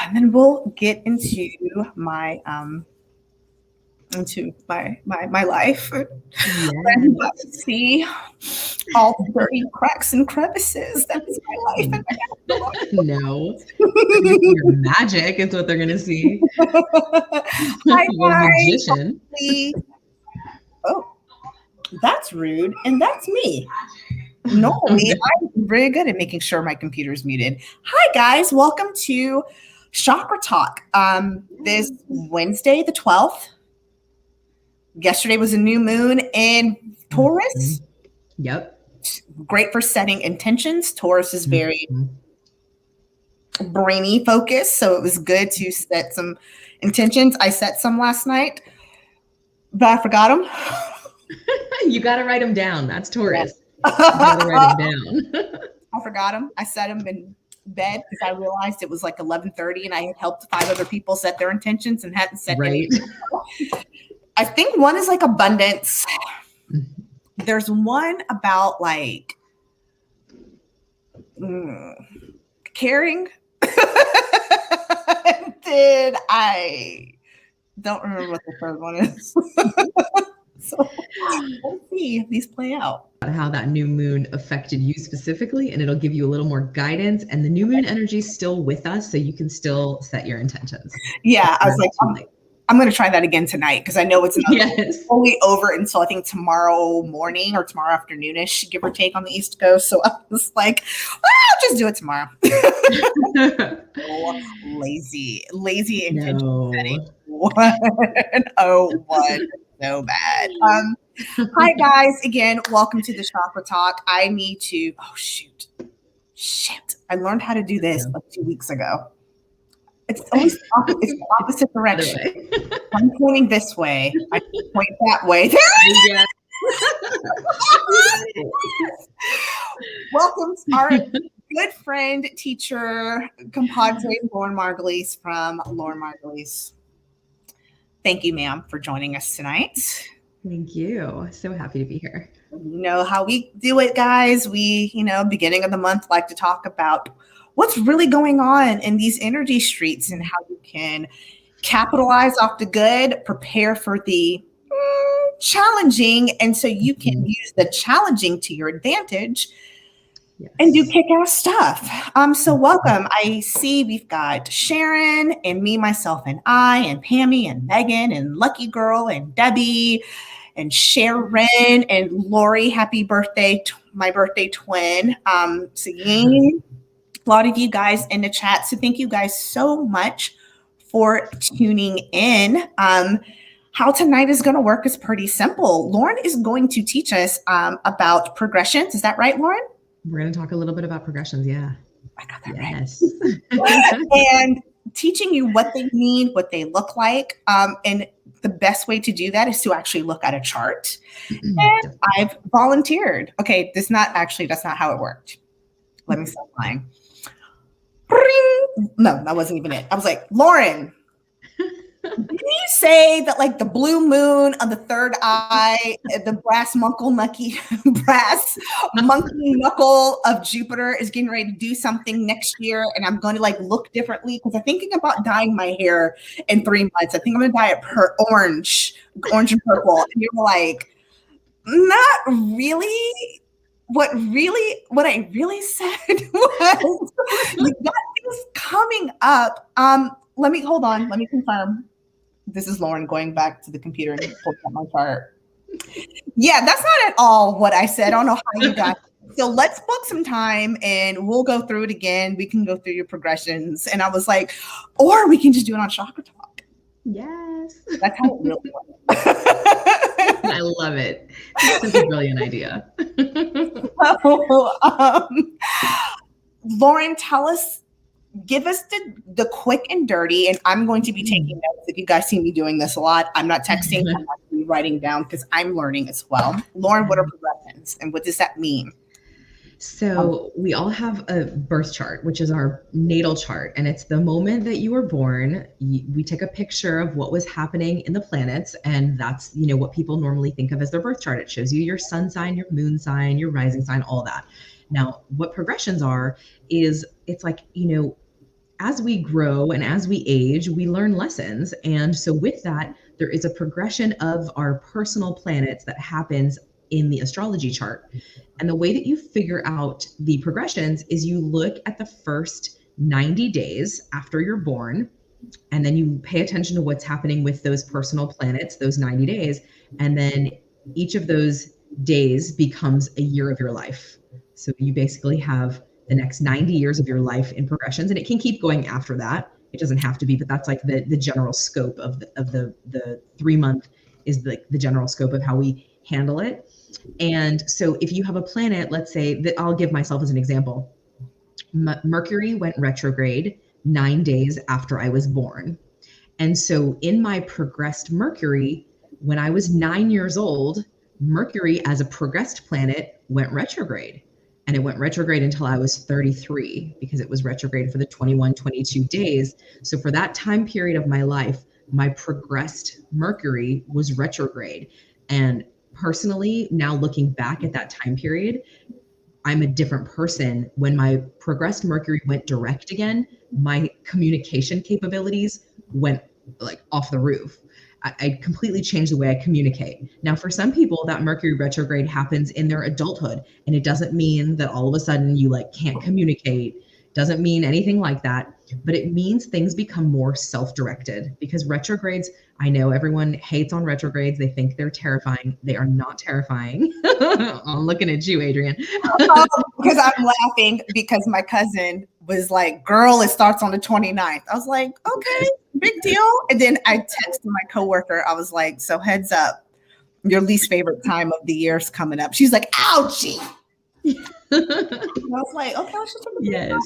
And then we'll get my into my life. Yes. And you got to see all the dirty cracks and crevices. That is my life. And No. Your magic is what they're going to see. Hi, You're a guys. magician. Oh, that's rude. And that's me. Normally, I'm very good at making sure my computer is muted. Hi, guys. Welcome to Chakra Talk. This Wednesday, the 12th. Yesterday was a new moon in Taurus. Yep. Great for setting intentions. Taurus is very brainy focused, so it was good to set some intentions. I set some last night, but I forgot them. You got to write them down. That's Taurus. You got to write them down. I forgot them. I set them in bed because I realized it was like 11:30 and I had helped 5 other people set their intentions and hadn't set right. I think one is like abundance. There's one about like caring. Then I don't remember what the third one is. So let's see if these play out. How that new moon affected you specifically, and it'll give you a little more guidance. And the new moon energy is still with us, so you can still set your intentions. Yeah, I was like, I'm going to try that again tonight because I know it's not fully over until I think tomorrow morning or tomorrow afternoonish, give or take on the East Coast. So I was like, well, I'll just do it tomorrow. Lazy intention setting. 101. So bad. Hi guys, again, welcome to the Chakra Talk. I need to, shit. I learned how to do this like 2 weeks ago. It's always it's the opposite direction. I'm pointing this way. I point that way. Welcome to our good friend, teacher, compadre, Lauren Margolies from Lauren Margolies. Thank you, ma'am, for joining us tonight. Thank you. So happy to be here. You know how we do it, guys. We, beginning of the month, like to talk about what's really going on in these energy streets and how you can capitalize off the good, prepare for the challenging, and so you can use the challenging to your advantage and do kick-ass stuff. So welcome. I see we've got Sharon and me, myself, and I, and Pammy and Megan and Lucky Girl and Debbie and Sharon and Lori. Happy birthday, my birthday twin. Singing. A lot of you guys in the chat. So thank you guys so much for tuning in. How tonight is going to work is pretty simple. Lauren is going to teach us about progressions. Is that right, Lauren? We're going to talk a little bit about progressions. Yeah. I got that right. And teaching you what they mean, what they look like. And the best way to do that is to actually look at a chart. And I've volunteered. Okay, that's not how it worked. Let me stop lying. No, that wasn't even it. I was like, Lauren, did you say that like the blue moon on the third eye, the brass monkey knuckle of Jupiter is getting ready to do something next year and I'm going to like look differently? Because I'm thinking about dyeing my hair in 3 months. I think I'm going to dye it orange and purple. And you're like, not really. What I really said was you got things coming up. Let me confirm. This is Lauren going back to the computer and pulling up my chart. Yeah, that's not at all what I said. I don't know how you got it. So let's book some time and we'll go through it again. We can go through your progressions. And I was like, or we can just do it on Chakra Talk. Yes. That's how it really works. I love it. That's a brilliant idea. Lauren, give us the quick and dirty, and I'm going to be taking notes. If you guys see me doing this a lot, I'm not texting, I'm actually writing down because I'm learning as well. Lauren, what are progressions and what does that mean? So we all have a birth chart, which is our natal chart. And it's the moment that you were born. We take a picture of what was happening in the planets. And that's, what people normally think of as their birth chart. It shows you your sun sign, your moon sign, your rising sign, all that. Now, what progressions are is it's like, as we grow and as we age, we learn lessons. And so with that, there is a progression of our personal planets that happens in the astrology chart. And the way that you figure out the progressions is you look at the first 90 days after you're born, and then you pay attention to what's happening with those personal planets, those 90 days. And then each of those days becomes a year of your life. So you basically have the next 90 years of your life in progressions, and it can keep going after that. It doesn't have to be, but that's like the general scope of the 3 month is the general scope of how we handle it. And so if you have a planet, let's say that, I'll give myself as an example. Mercury went retrograde 9 days after I was born. And so in my progressed Mercury, when I was 9 years old, Mercury as a progressed planet went retrograde. And it went retrograde until I was 33, because it was retrograde for the 21, 22 days. So for that time period of my life, my progressed Mercury was retrograde. And personally, now looking back at that time period, I'm a different person. When my progressed Mercury went direct again, my communication capabilities went like off the roof. I completely changed the way I communicate. Now, for some people, that Mercury retrograde happens in their adulthood, and it doesn't mean that all of a sudden you like can't communicate. Doesn't mean anything like that, but it means things become more self-directed, because retrogrades, I know everyone hates on retrogrades. They think they're terrifying. They are not terrifying. I'm looking at you, Adrienne. Because I'm laughing because my cousin was like, girl, it starts on the 29th. I was like, okay, big deal. And then I texted my coworker. I was like, so heads up, your least favorite time of the year is coming up. She's like, ouchie. I was like, okay, I should yes.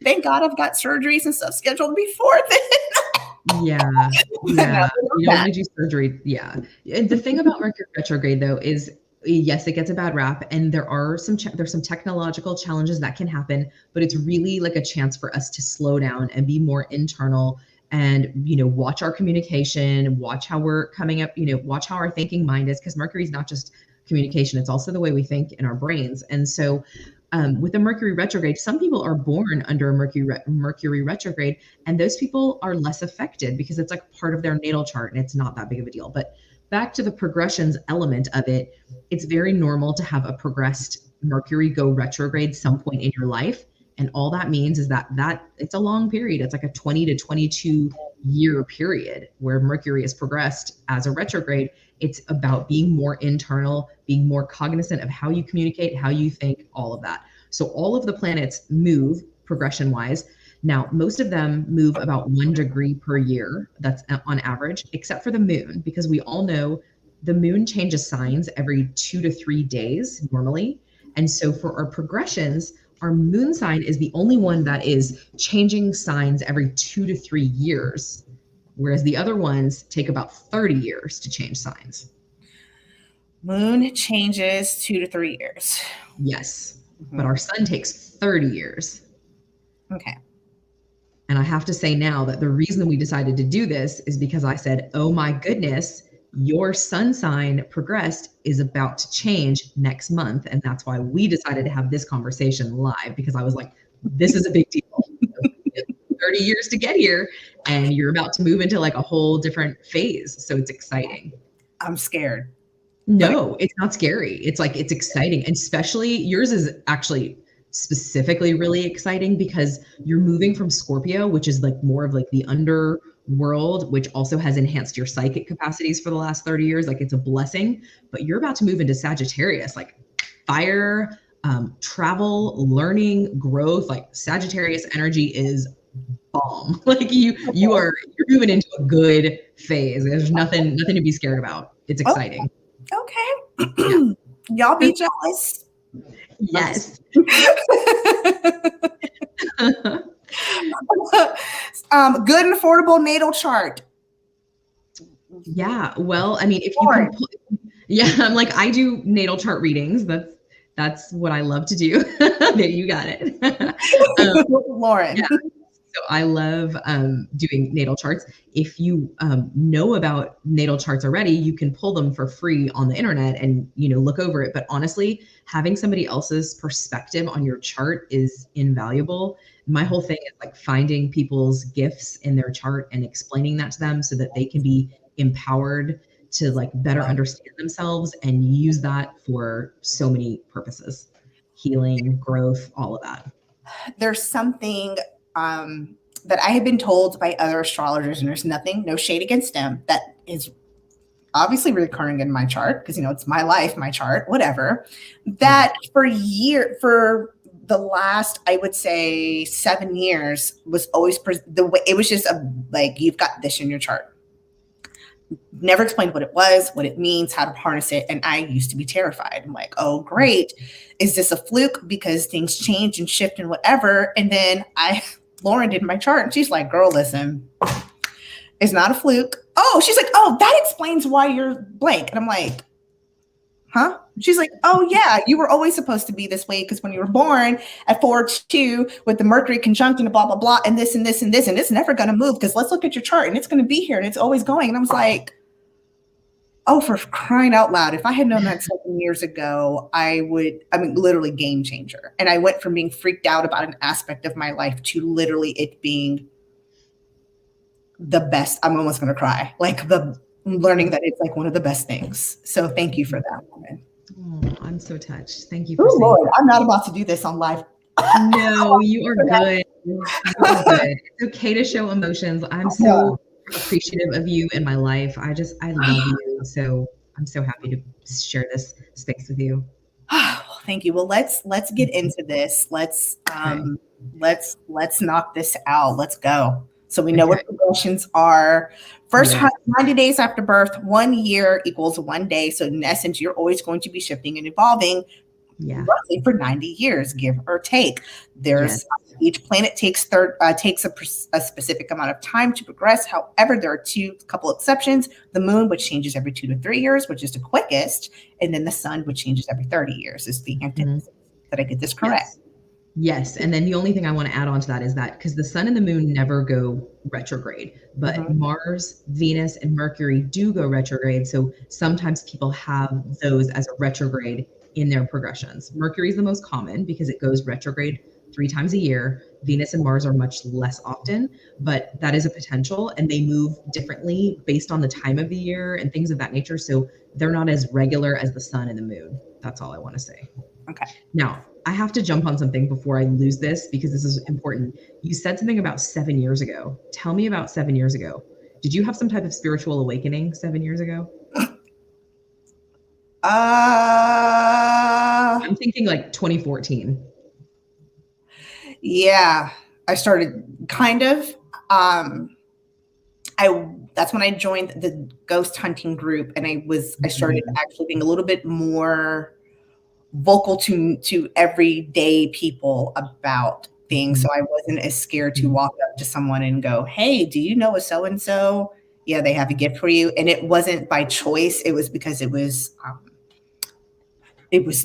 Thank God I've got surgeries and stuff scheduled before then. Yeah. You only do surgery. Yeah. And the thing about Mercury retrograde, though, is yes, it gets a bad rap, and there's some technological challenges that can happen, but it's really like a chance for us to slow down and be more internal, and watch our communication, watch how we're coming up, watch how our thinking mind is, because Mercury is not just communication, it's also the way we think in our brains. And so with a Mercury retrograde, some people are born under a Mercury retrograde, and those people are less affected because it's like part of their natal chart and it's not that big of a deal. But back to the progressions element of it, it's very normal to have a progressed Mercury go retrograde some point in your life. And all that means is that it's a long period. It's like a 20 to 22 year period where Mercury is progressed as a retrograde. It's about being more internal, being more cognizant of how you communicate, how you think, all of that. So all of the planets move progression wise. Now, most of them move about 1 degree per year. That's on average, except for the moon, because we all know the moon changes signs every 2 to 3 days normally. And so for our progressions, our moon sign is the only one that is changing signs every 2 to 3 years, whereas the other ones take about 30 years to change signs. Moon changes 2 to 3 years. Yes, but our sun takes 30 years. Okay. And I have to say now that the reason we decided to do this is because I said, oh my goodness, your sun sign progressed is about to change next month. And that's why we decided to have this conversation live, because I was like, this is a big deal. 30 years to get here, and you're about to move into like a whole different phase. So it's exciting. I'm scared. No, it's not scary. It's like, it's exciting. And especially yours is actually specifically really exciting because you're moving from Scorpio, which is like more of like the underworld, which also has enhanced your psychic capacities for the last 30 years. Like it's a blessing, but you're about to move into Sagittarius, like fire, travel, learning, growth. Like Sagittarius energy is bomb. Like you're moving into a good phase. There's nothing to be scared about. It's exciting. Okay. Yeah. Y'all be jealous. Yes. Good and affordable natal chart. Yeah. Well, I mean, if you can, I'm like, I do natal chart readings. That's what I love to do. There, you got it. Lauren. Yeah. So I love doing natal charts. If you know about natal charts already, you can pull them for free on the internet and, look over it. But honestly, having somebody else's perspective on your chart is invaluable. My whole thing is like finding people's gifts in their chart and explaining that to them so that they can be empowered to like better understand themselves and use that for so many purposes. Healing, growth, all of that. There's something that I have been told by other astrologers, and there's no shade against them, that is obviously recurring in my chart because it's my life, my chart, whatever. That for the last, I would say 7 years was always the way it was just like, you've got this in your chart. Never explained what it was, what it means, how to harness it. And I used to be terrified. I'm like, oh, great. Is this a fluke because things change and shift and whatever? And then Lauren did my chart and she's like, girl, listen, it's not a fluke. Oh, she's like, oh, that explains why you're blank. And I'm like, huh? She's like, oh yeah, you were always supposed to be this way because when you were born at 4-2 with the Mercury conjunct and blah, blah, blah, and this and this and this, and it's never going to move because let's look at your chart and it's going to be here and it's always going. And I was like, oh, for crying out loud. If I had known that 7 years ago, literally game changer. And I went from being freaked out about an aspect of my life to literally it being the best. I'm almost going to cry. Like learning that it's like one of the best things. So thank you for that, woman. Oh, I'm so touched. Thank you for saying Lord, that. I'm not about to do this on live. No, you are good. You are good. It's okay to show emotions. I'm so appreciative of you in my life. I love you. So I'm so happy to share this space with you. Thank you. Well, let's get into this. Let's knock this out. Let's go. So we know what progressions are. First 90 days after birth, 1 year equals 1 day. So in essence, you're always going to be shifting and evolving roughly for 90 years, give or take. Each planet takes a specific amount of time to progress. However, there are couple exceptions. The moon, which changes every 2 to 3 years, which is the quickest. And then the sun, which changes every 30 years, is the antithesis. Did I get this correct? Yes. And then the only thing I want to add on to that is that because the sun and the moon never go retrograde, but Mars, Venus, and Mercury do go retrograde. So sometimes people have those as a retrograde in their progressions. Mercury is the most common because it goes retrograde 3 times a year. Venus and Mars are much less often, but that is a potential, and they move differently based on the time of the year and things of that nature. So they're not as regular as the sun and the moon. That's all I want to say. Okay. Now, I have to jump on something before I lose this because this is important. You said something about 7 years ago. Tell me about 7 years ago. Did you have some type of spiritual awakening 7 years ago? I'm thinking like 2014. Yeah, I started kind of. That's when I joined the ghost hunting group, and I started actually being a little bit more vocal to everyday people about things. So I wasn't as scared to walk up to someone and go, hey, do you know a so-and-so? Yeah, they have a gift for you. And it wasn't by choice. It was because it was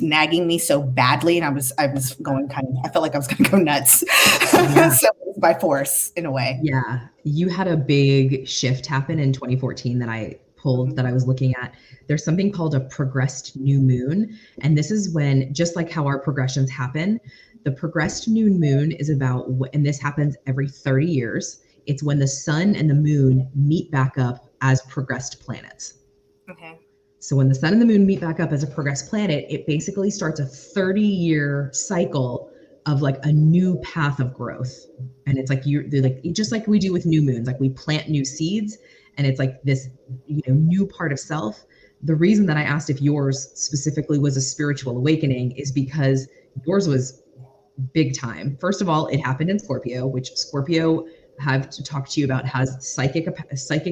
nagging me so badly. And I was going I felt like I was going to go nuts. Yeah. So it was by force in a way. Yeah. You had a big shift happen in 2014 that I pulled that I was looking at. There's something called a progressed new moon. And this is when, just like how our progressions happen, the progressed new moon is about, and this happens every 30 years. It's when the sun and the moon meet back up as progressed planets. Okay. So when the sun and the moon meet back up as a progressed planet, it basically starts a 30-year cycle of like a new path of growth. And it's like they're like just like we do with new moons, like we plant new seeds, and it's like this, new part of self. The reason that I asked if yours specifically was a spiritual awakening is because yours was big time. First of all, it happened in Scorpio, which Scorpio, have to talk to you about, has psychic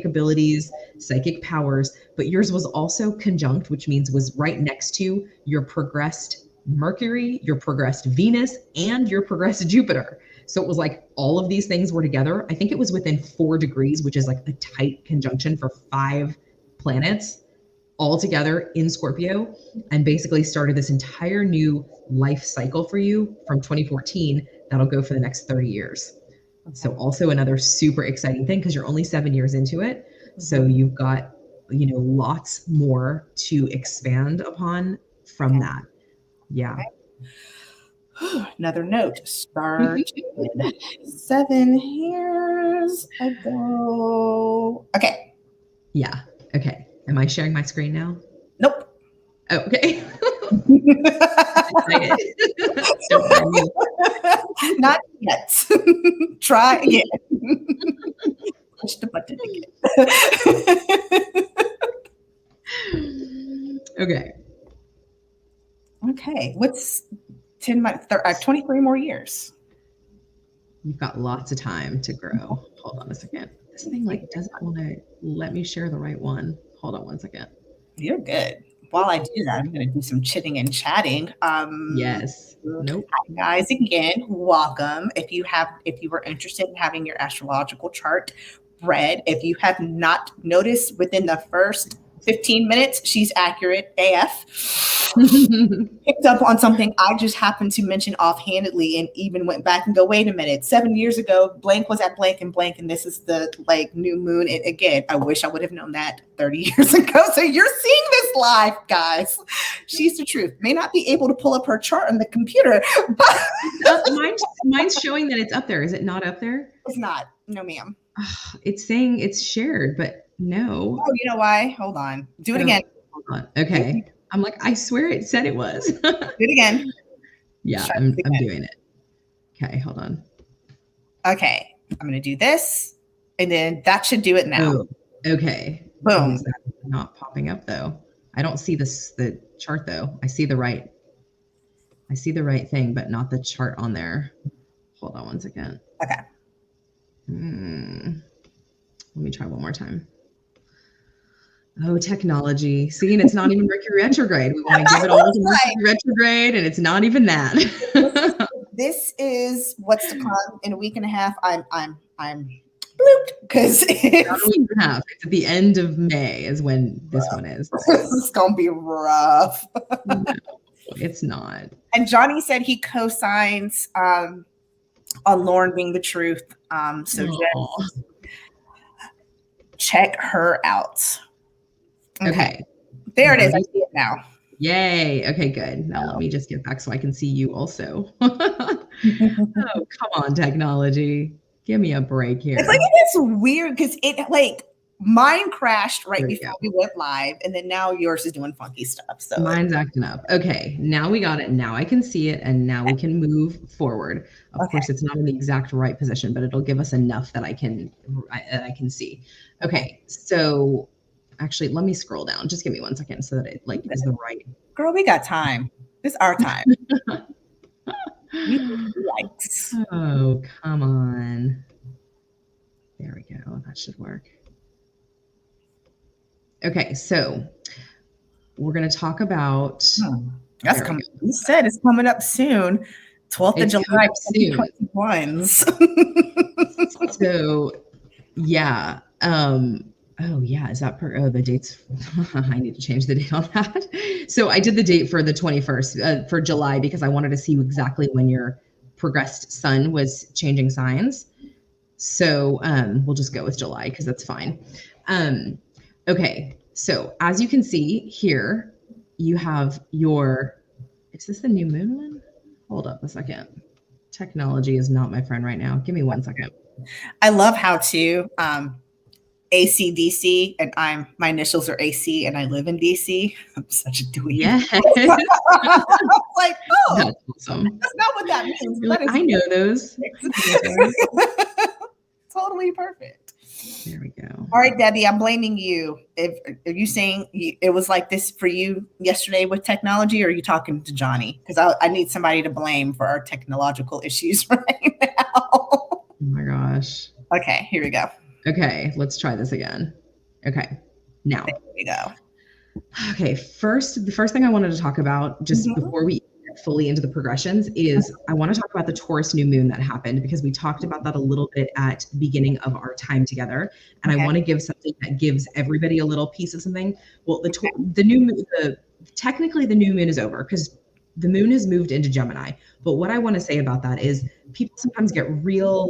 abilities, psychic powers, but yours was also conjunct, which means was right next to your progressed Mercury, your progressed Venus, and your progressed Jupiter. So it was like all of these things were together. I think it was within 4 degrees, which is like a tight conjunction for 5 planets all together in Scorpio, and basically started this entire new life cycle for you from 2014 that'll go for the next 30 years. So also another super exciting thing because you're only 7 years into it. So you've got, lots more to expand upon from that. Yeah. Another note started 7 years ago. Okay. Yeah. Okay. Am I sharing my screen now? Nope. Oh, okay. Don't mind me. Not yet. Try again. Push the button again. Okay. Okay. What's 10 months? 23 more years. You've got lots of time to grow. Hold on a second. This thing doesn't want to let me share the right one. Hold on one second. You're good. While I do that, I'm going to do some chitting and chatting. Yes. Nope. Hi guys, again, welcome. If you were interested in having your astrological chart read, if you have not noticed within the first 15 minutes, she's accurate AF. Picked up on something I just happened to mention offhandedly and even went back and go, wait a minute, 7 years ago, blank was at blank, and this is the new moon. And again, I wish I would have known that 30 years ago. So you're seeing this live, guys. She's the truth. May not be able to pull up her chart on the computer, but mine's showing that it's up there. Is it not up there? It's not. No, ma'am. It's saying it's shared, but no. Oh, you know why? Hold on. Do it again. Hold on. Okay. I'm like, I swear it said it was. Do it again. Yeah, I'm doing it. Okay, hold on. Okay. I'm going to do this, and then that should do it now. Oh, okay. Boom. Is that not popping up, though? I don't see the chart, though. I see the right thing, but not the chart on there. Hold on one second. Okay. Let me try one more time. Oh, technology. See, and it's not even Mercury retrograde. We want to give it all to Mercury retrograde, and it's not even that. This is what's to come in a week and a half. I'm blooped because it's not a week and a half. It's at the end of May is when this one is. This is gonna be rough. No, it's not. And Johnny said he co-signs on Lauren being the truth. So just check her out. Okay. There it is. I see it now. Yay. Okay, good. Now let me just get back so I can see you also. Oh, come on, technology. Give me a break here. It's it's weird because mine crashed right before we went live, and then now yours is doing funky stuff. So mine's acting up. Okay, now we got it. Now I can see it, and now we can move forward. Of course, it's not in the exact right position, but it'll give us enough that I can see. Okay, so actually, let me scroll down. Just give me 1 second so that it is the right. Girl, we got time. It's our time. Yikes. Oh, come on. There we go. That should work. Okay, so we're going to talk about. That's coming. You said it's coming up soon. 12th of July, 2021. So, yeah. Oh, yeah. Is that the dates? I need to change the date on that. So I did the date for the 21st for July because I wanted to see exactly when your progressed sun was changing signs. So we'll just go with July because that's fine. Okay. So as you can see here, you have is this the new moon one? Hold up a second. Technology is not my friend right now. Give me 1 second. I love how to ACDC, and my initials are AC, and I live in DC. I'm such a dweeb. Yes. That's awesome. That's not what that means. I know those. Totally perfect. There we go. All right, Debbie, I'm blaming you. Are you saying it was like this for you yesterday with technology, or are you talking to Johnny? Because I need somebody to blame for our technological issues right now. Oh my gosh. Okay, here we go. Okay, let's try this again. Okay, now. There we go. Okay, the first thing I wanted to talk about just before we get fully into the progressions is I want to talk about the Taurus New Moon that happened because we talked about that a little bit at the beginning of our time together. And I want to give something that gives everybody a little piece of something. Well, the new moon, technically the new moon is over because the moon has moved into Gemini. But what I want to say about that is people sometimes get real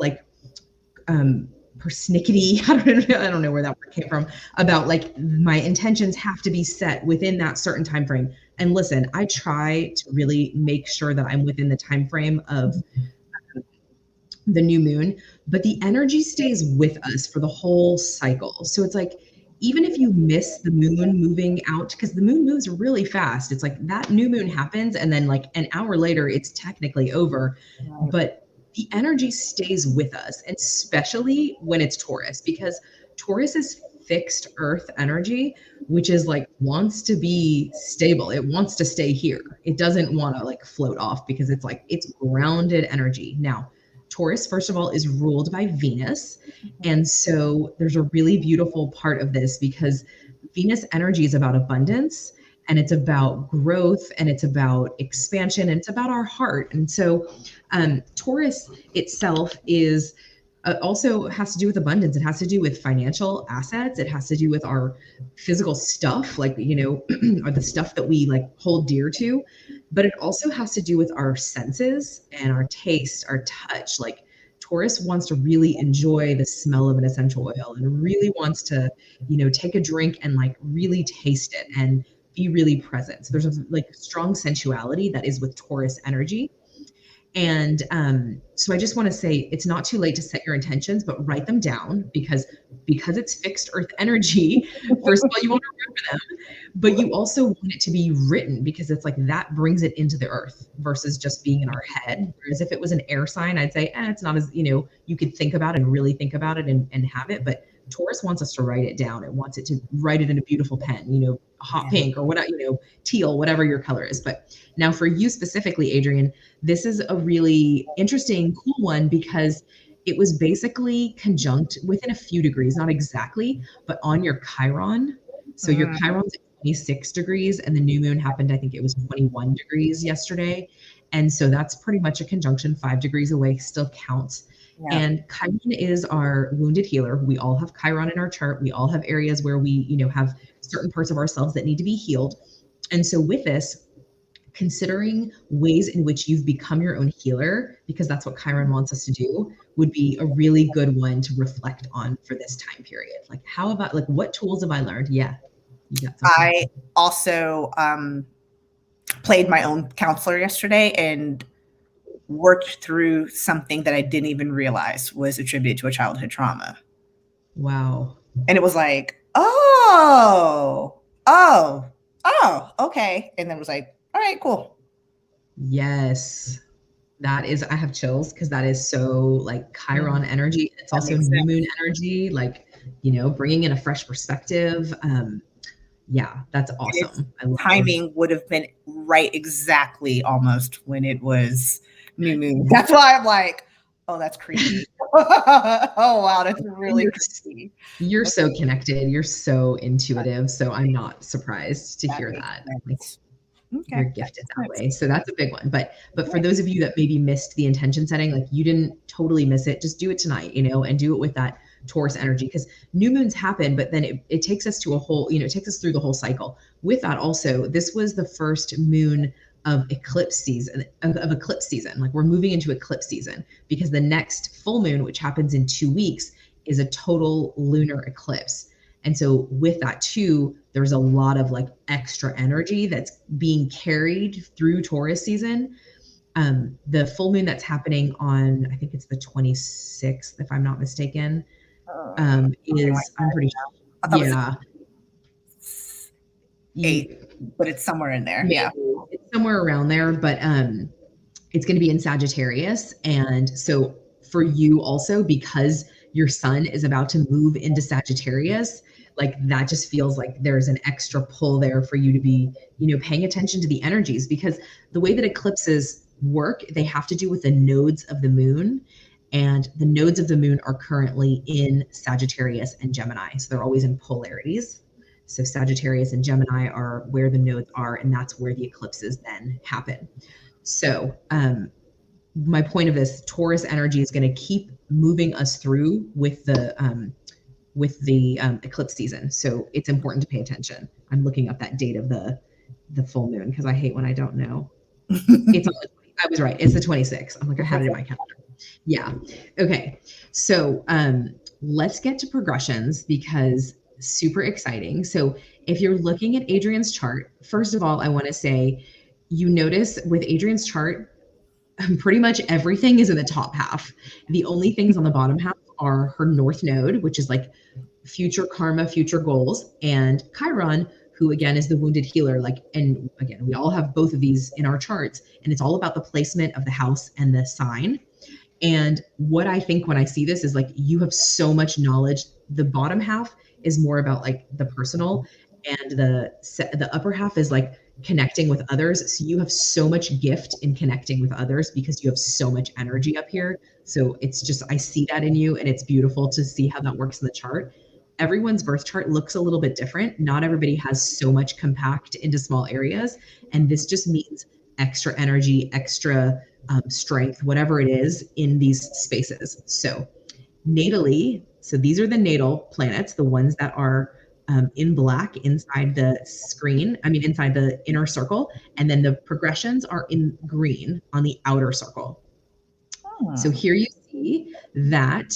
persnickety. I don't know where that word came from, about like my intentions have to be set within that certain time frame. And listen, I try to really make sure that I'm within the time frame of the new moon, but the energy stays with us for the whole cycle. So it's like, even if you miss the moon moving out, because the moon moves really fast, it's like that new moon happens and then like an hour later it's technically over, but the energy stays with us, and especially when it's Taurus, because Taurus is fixed earth energy, which is like wants to be stable. It wants to stay here. It doesn't want to like float off, because it's like it's grounded energy. Now, Taurus, first of all, is ruled by Venus. And so there's a really beautiful part of this, because Venus energy is about abundance, and it's about growth, and it's about expansion, and it's about our heart. And so Taurus itself is also has to do with abundance. It has to do with financial assets. It has to do with our physical stuff, like, you know, or the stuff that we like hold dear to. But it also has to do with our senses and our taste, our touch. Like Taurus wants to really enjoy the smell of an essential oil, and really wants to, you know, take a drink and like really taste it and be really present. So there's a like strong sensuality that is with Taurus energy. And so I just want to say it's not too late to set your intentions, but write them down, because it's fixed earth energy. First of all, you want to remember them, but you also want it to be written, because it's like that brings it into the earth versus just being in our head. Whereas if it was an air sign, I'd say, it's not as, you know, you could think about it and really think about it and have it. But Taurus wants us to write it down. It wants it to write it in a beautiful pen, you know, hot pink or whatever, you know, teal, whatever your color is. But now for you specifically, Adrian, this is a really interesting, cool one, because it was basically conjunct within a few degrees, not exactly, but on your Chiron. So your Chiron's at 26 degrees, and the new moon happened, I think it was 21 degrees yesterday. And so that's pretty much a conjunction, 5 degrees away, still counts. Yeah. And Chiron is our wounded healer. We all have Chiron in our chart. We all have areas where we, you know, have certain parts of ourselves that need to be healed. And so with this, considering ways in which you've become your own healer, because that's what Chiron wants us to do, would be a really good one to reflect on for this time period. Like, how about, like, what tools have I learned? Yeah. You got something. I also played my own counselor yesterday and worked through something that I didn't even realize was attributed to a childhood trauma. Wow. And it was like, okay. And then it was like, all right, cool. Yes. That is, I have chills, because that is so like Chiron energy. It's also new moon energy, like, you know, bringing in a fresh perspective. Yeah, that's awesome. Timing would have been right exactly almost when it was new moon. That's why I'm like, oh, that's creepy. Oh, wow, that's really creepy. You're so connected. You're so intuitive. So I'm not surprised to hear that. Like, you're gifted that way. So that's a big one. But for those of you that maybe missed the intention setting, like you didn't totally miss it, just do it tonight, you know, and do it with that Taurus energy, because new moons happen, but then it takes us to a whole, you know, it takes us through the whole cycle. With that also, this was the first moon of eclipse season, Like we're moving into eclipse season, because the next full moon, which happens in 2 weeks, is a total lunar eclipse. And so with that too, there's a lot of like extra energy that's being carried through Taurus season. The full moon that's happening on, I think it's the 26th, if I'm not mistaken, is, I'm pretty sure. Yeah. 8, but it's somewhere in there. Yeah. It's somewhere around there, but it's going to be in Sagittarius. And so for you also, because your sun is about to move into Sagittarius, like that just feels like there's an extra pull there for you to be, you know, paying attention to the energies, because the way that eclipses work, they have to do with the nodes of the moon, and the nodes of the moon are currently in Sagittarius and Gemini. So they're always in polarities. So Sagittarius and Gemini are where the nodes are, and that's where the eclipses then happen. So my point of this, Taurus energy is going to keep moving us through with the eclipse season. So it's important to pay attention. I'm looking up that date of the full moon, because I hate when I don't know. It's on I was right. It's the 26th. I'm like, I had it in my calendar. Yeah. Okay. So let's get to progressions because super exciting. So if you're looking at Adrian's chart, first of all, I want to say you notice with Adrian's chart, pretty much everything is in the top half. The only things on the bottom half are her North Node, which is like future karma, future goals, and Chiron, who again is the wounded healer. Like, and again, we all have both of these in our charts, and it's all about the placement of the house and the sign. And what I think when I see this is like you have so much knowledge. The bottom half is more about like the personal, and the upper half is like connecting with others. So you have so much gift in connecting with others because you have so much energy up here. So it's just I see that in you, and it's beautiful to see how that works in the chart. Everyone's birth chart looks a little bit different. Not everybody has so much compact into small areas, and this just means extra energy, extra strength, whatever it is in these spaces. So natally, so these are the natal planets, the ones that are in black inside the screen, inside the inner circle, and then the progressions are in green on the outer circle. So here you see that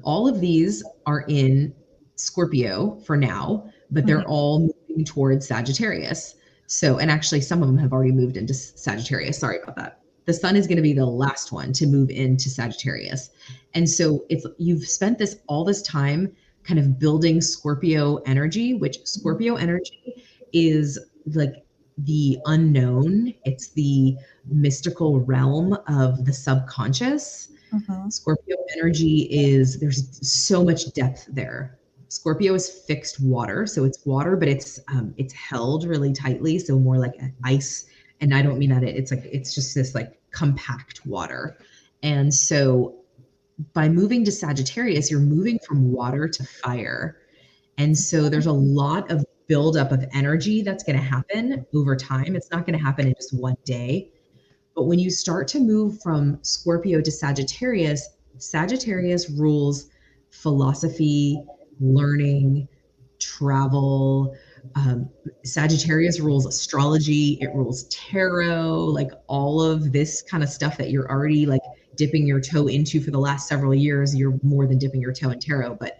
all of these are in Scorpio for now, but they're all moving towards Sagittarius. So, and actually some of them have already moved into Sagittarius. Sorry about that. The sun is going to be the last one to move into Sagittarius. And so you've spent all this time kind of building Scorpio energy, which Scorpio energy is like the unknown. It's the mystical realm of the subconscious. Scorpio energy there's so much depth there. Scorpio is fixed water, so it's water, but it's held really tightly, so more like ice. And I don't mean that it's just this like compact water. And so by moving to Sagittarius, you're moving from water to fire. And so there's a lot of buildup of energy that's going to happen over time. It's not going to happen in just one day. But when you start to move from Scorpio to Sagittarius, Sagittarius rules philosophy, learning, travel. Sagittarius rules astrology. It rules tarot, like all of this kind of stuff that you're already like dipping your toe into for the last several years. You're more than dipping your toe in tarot, but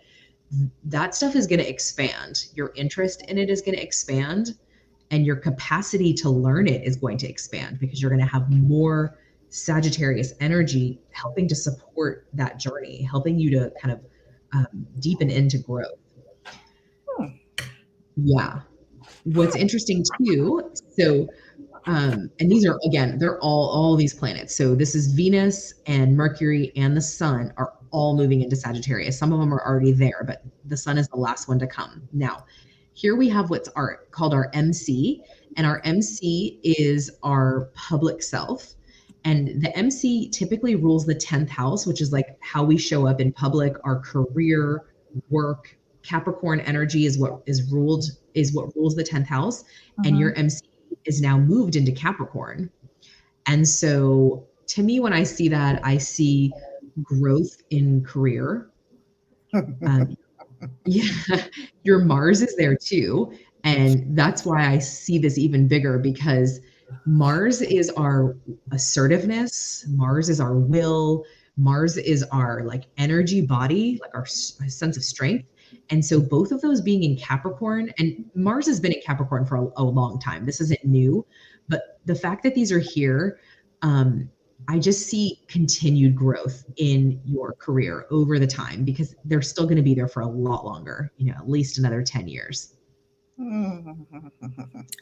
that stuff is going to expand. Your interest in it is going to expand, and your capacity to learn it is going to expand because you're going to have more Sagittarius energy helping to support that journey, helping you to kind of deepen into growth. Yeah. What's interesting too, so, and these are, again, they're all these planets. So this is Venus and Mercury and the sun are all moving into Sagittarius. Some of them are already there, but the sun is the last one to come. Now, here we have what's called our MC, and our MC is our public self. And the MC typically rules the 10th house, which is like how we show up in public, our career, work. Capricorn energy is what rules the 10th house. And your MC is now moved into Capricorn. And so to me, when I see that, I see growth in career. Yeah, your Mars is there too. And that's why I see this even bigger, because Mars is our assertiveness. Mars is our will. Mars is our like energy body, like our sense of strength. And so both of those being in Capricorn, and Mars has been in Capricorn for a long time. This isn't new, but the fact that these are here, I just see continued growth in your career over the time, because they're still going to be there for a lot longer, at least another 10 years.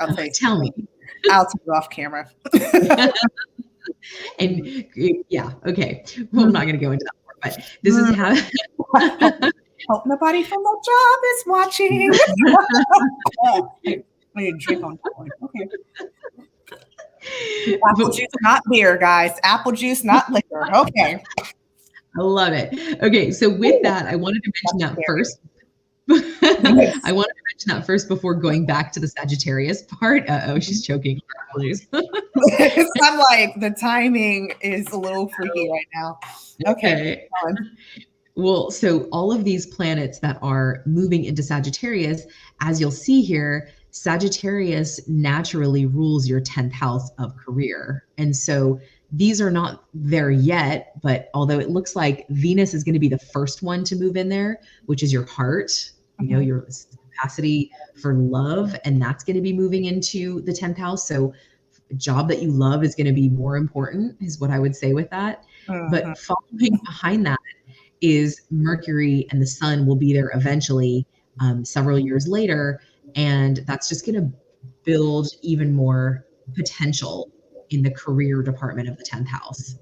I'll say, tell me. I'll take you off camera. And yeah, okay. Well, I'm not going to go into that more, but this is how. Hope nobody from the job is watching. I need to drink on that one. Okay. Apple juice, not beer, guys. Apple juice, not liquor. Okay. I love it. Okay, so with that, I wanted to mention that first. I wanted to mention that first before going back to the Sagittarius part. She's choking. I'm like, the timing is a little freaky right now. Okay. Well, so all of these planets that are moving into Sagittarius, as you'll see here, Sagittarius naturally rules your 10th house of career. And so These are not there yet, but although it looks like Venus is going to be the first one to move in there, which is your heart, you know, your capacity for love, and that's going to be moving into the 10th house. So a job that you love is going to be more important, is what I would say with that. But following behind that is Mercury, and the sun will be there eventually, several years later. And that's just going to build even more potential in the career department of the 10th house.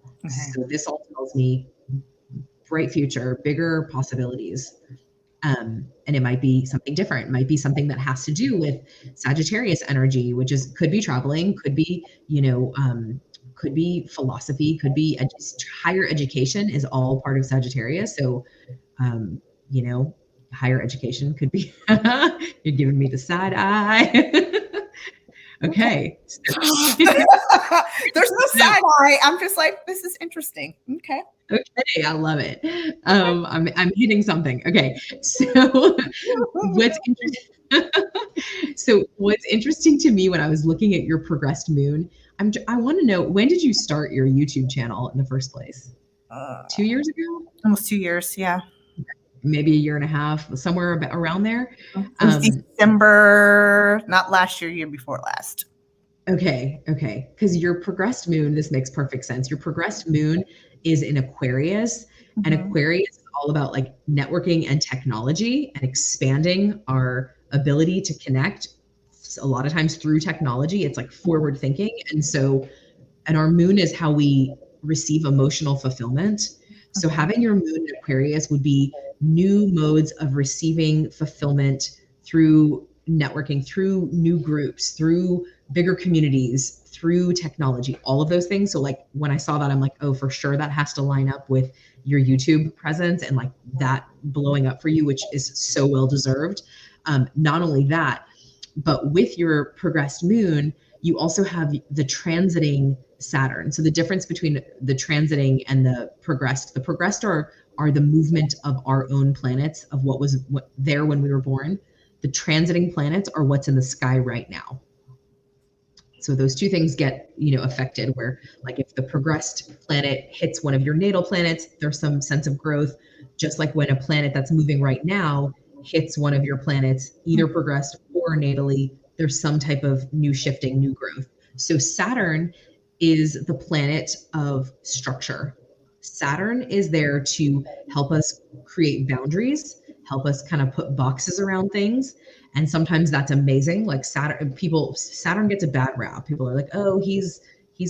So this all tells me bright future, bigger possibilities. And it might be something different. It might be something that has to do with Sagittarius energy, which is, could be traveling, could be, you know, could be philosophy, could be higher education is all part of Sagittarius. So, you know, higher education could be, you're giving me the side eye. Okay. There's no side eye. I'm just like, this is interesting. Okay. Okay, I love it. I'm hitting something. Okay, so what's interesting? So what's interesting to me when I was looking at your progressed moon, I want to know, when did you start your YouTube channel in the first place? 2 years ago? Almost 2 years. Yeah. Maybe a year and a half, somewhere around there. December, not last year, year before last. Okay. Because your progressed moon, this makes perfect sense. Your progressed moon is in Aquarius, and Aquarius is all about like networking and technology and expanding our ability to connect. A lot of times through technology, it's like forward thinking. And our moon is how we receive emotional fulfillment. So having your moon in Aquarius would be new modes of receiving fulfillment through networking, through new groups, through bigger communities, through technology, all of those things. So like when I saw that, I'm like, oh, for sure that has to line up with your YouTube presence and like that blowing up for you, which is so well deserved. Not only that, but with your progressed moon, you also have the transiting Saturn. So the difference between the transiting and the progressed are the movement of our own planets, of what there when we were born. The transiting planets are what's in the sky right now. So those two things get, you know, affected, where like if the progressed planet hits one of your natal planets, there's some sense of growth, just like when a planet that's moving right now hits one of your planets, either progressed or natally, there's some type of new shifting, new growth. So Saturn is the planet of structure. Saturn is there to help us create boundaries, help us kind of put boxes around things. And sometimes that's amazing. Like Saturn gets a bad rap. People are like, oh, he's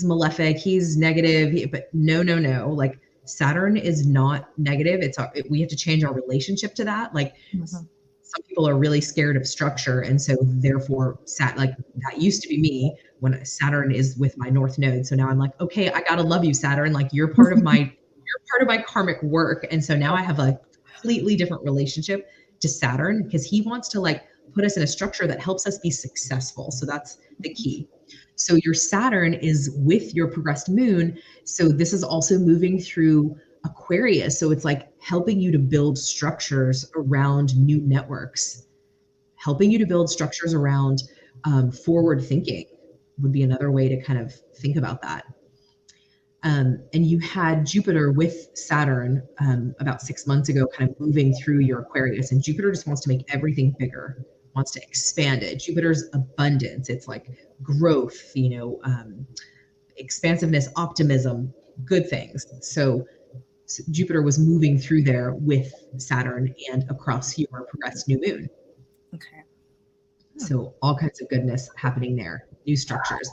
malefic, he's negative. But no. Like Saturn is not negative. We have to change our relationship to that. Like some people are really scared of structure. And so therefore like that used to be me when Saturn is with my North Node. So now I'm like, okay, I gotta love you, Saturn. Like you're part of my karmic work. And so now I have a completely different relationship to Saturn, because he wants to like put us in a structure that helps us be successful. So that's the key. So your Saturn is with your progressed moon. So this is also moving through Aquarius. So it's like helping you to build structures around new networks, helping you to build structures around forward thinking would be another way to kind of think about that. And you had Jupiter with Saturn about 6 months ago, kind of moving through your Aquarius. And Jupiter just wants to make everything bigger, wants to expand it. Jupiter's abundance. It's like growth, you know, expansiveness, optimism, good things. So Jupiter was moving through there with Saturn and across your progressed new moon. Okay. So all kinds of goodness happening there, new structures.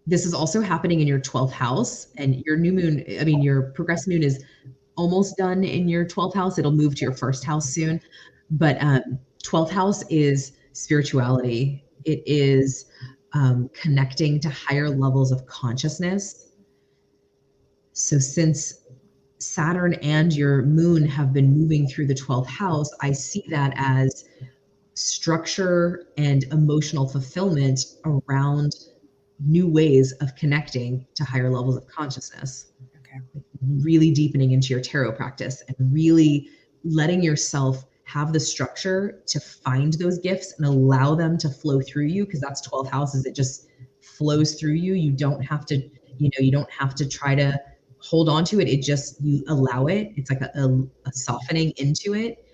This is also happening in your 12th house, and your new moon, your progressed moon is almost done in your 12th house. It'll move to your first house soon. But 12th house is spirituality. It is connecting to higher levels of consciousness. So since Saturn and your moon have been moving through the 12th house, I see that as structure and emotional fulfillment around new ways of connecting to higher levels of consciousness. Okay. Really deepening into your tarot practice and really letting yourself have the structure to find those gifts and allow them to flow through you, because that's 12 houses. It just flows through you. You don't have to You don't have to try to hold on to it. It just, you allow it. It's like a softening into it.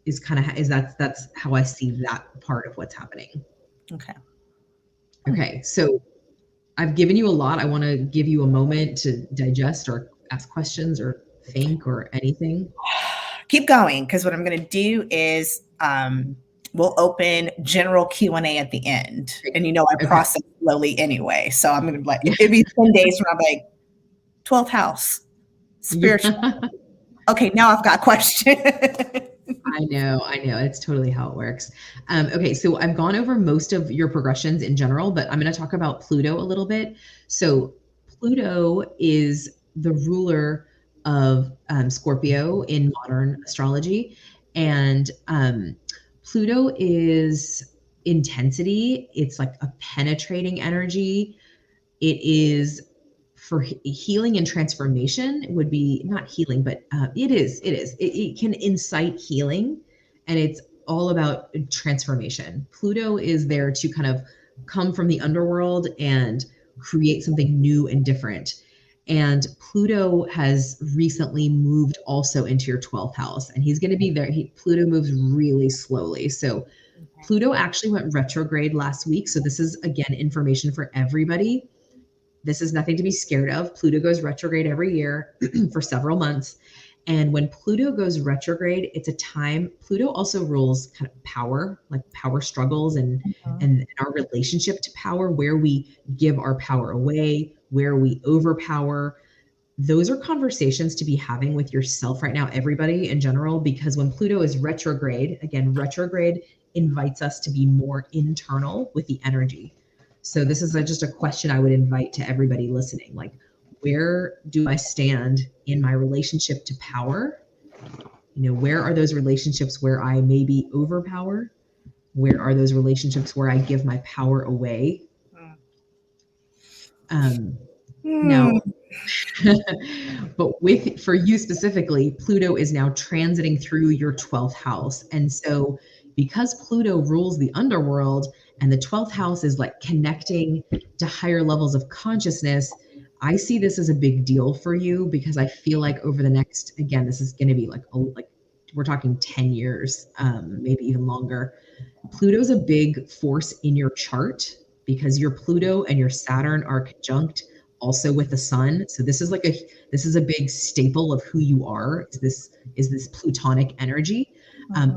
That's how I see that part of what's happening. Okay. So I've given you a lot. I want to give you a moment to digest or ask questions or think or anything. Keep going, because what I'm going to do is we'll open general Q&A at the end. And I process slowly anyway. So I'm going to it'll be 10 days from now, 12th house, spiritual. Okay, now I've got questions. I know. It's totally how it works. Okay, so I've gone over most of your progressions in general, but I'm going to talk about Pluto a little bit. So Pluto is the ruler of Scorpio in modern astrology. And Pluto is intensity. It's like a penetrating energy. It is for healing and transformation. Would be not healing, but it can incite healing, and it's all about transformation. Pluto is there to kind of come from the underworld and create something new and different. And Pluto has recently moved also into your 12th house, and he's going to be there. Pluto moves really slowly. So Pluto actually went retrograde last week. So this is, again, information for everybody. This is nothing to be scared of. Pluto goes retrograde every year for several months. And when Pluto goes retrograde, it's a time. Pluto also rules kind of power, like power struggles and our relationship to power, where we give our power away, where we overpower. Those are conversations to be having with yourself right now, everybody in general, because when Pluto is retrograde, again, retrograde invites us to be more internal with the energy. So this is just a question I would invite to everybody listening. Like, where do I stand in my relationship to power? Where are those relationships where I maybe overpower? Where are those relationships where I give my power away? Now, but for you specifically, Pluto is now transiting through your 12th house. And so because Pluto rules the underworld and the 12th house is like connecting to higher levels of consciousness, I see this as a big deal for you, because I feel like over the next, again, this is going to be like we're talking 10 years, maybe even longer. Pluto's a big force in your chart because your Pluto and your Saturn are conjunct also with the sun. So this is a big staple of who you are, is this Plutonic energy.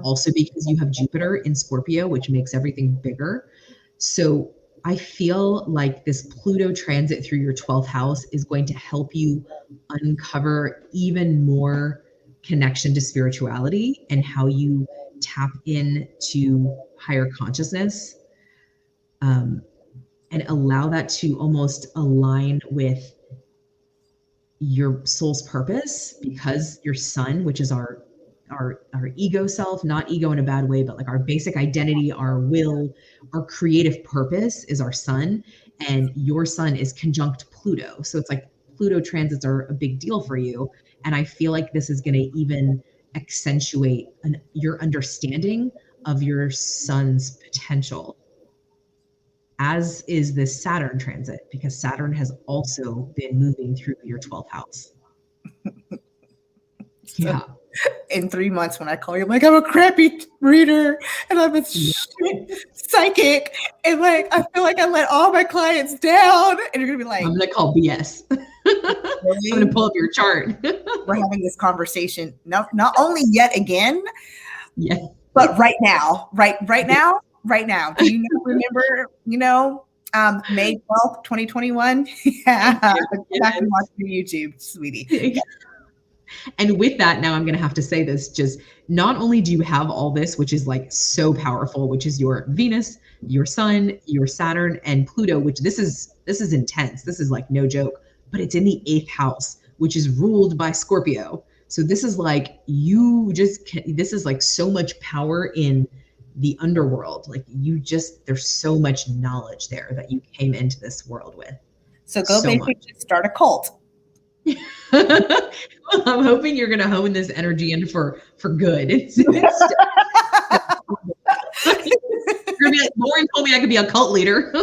Also because you have Jupiter in Scorpio, which makes everything bigger. So I feel like this Pluto transit through your 12th house is going to help you uncover even more connection to spirituality and how you tap into higher consciousness, and allow that to almost align with your soul's purpose, because your sun, which is our ego self, not ego in a bad way, but like our basic identity, our will, our creative purpose is our sun, and your sun is conjunct Pluto. So it's like Pluto transits are a big deal for you. And I feel like this is going to even accentuate your understanding of your sun's potential, as is this Saturn transit, because Saturn has also been moving through your 12th house. Yeah. In 3 months, when I call you, I'm like, I'm a crappy reader and I'm a psychic, and like I feel like I let all my clients down, and you're gonna be like, I'm gonna call BS. Really? I'm gonna pull up your chart. We're having this conversation not only yet again, but right now. Do you remember, May 12th, 2021? Yeah. Go back and watch your YouTube, sweetie. And with that, now I'm going to have to say this, just not only do you have all this, which is like so powerful, which is your Venus, your Sun, your Saturn, and Pluto, which this is intense. This is like no joke, but it's in the 8th house, which is ruled by Scorpio. So this is like, this is like so much power in the underworld. Like there's so much knowledge there that you came into this world with. So go basically start a cult. I'm hoping you're going to hone this energy in for good. You're going to be like, Lauren told me I could be a cult leader.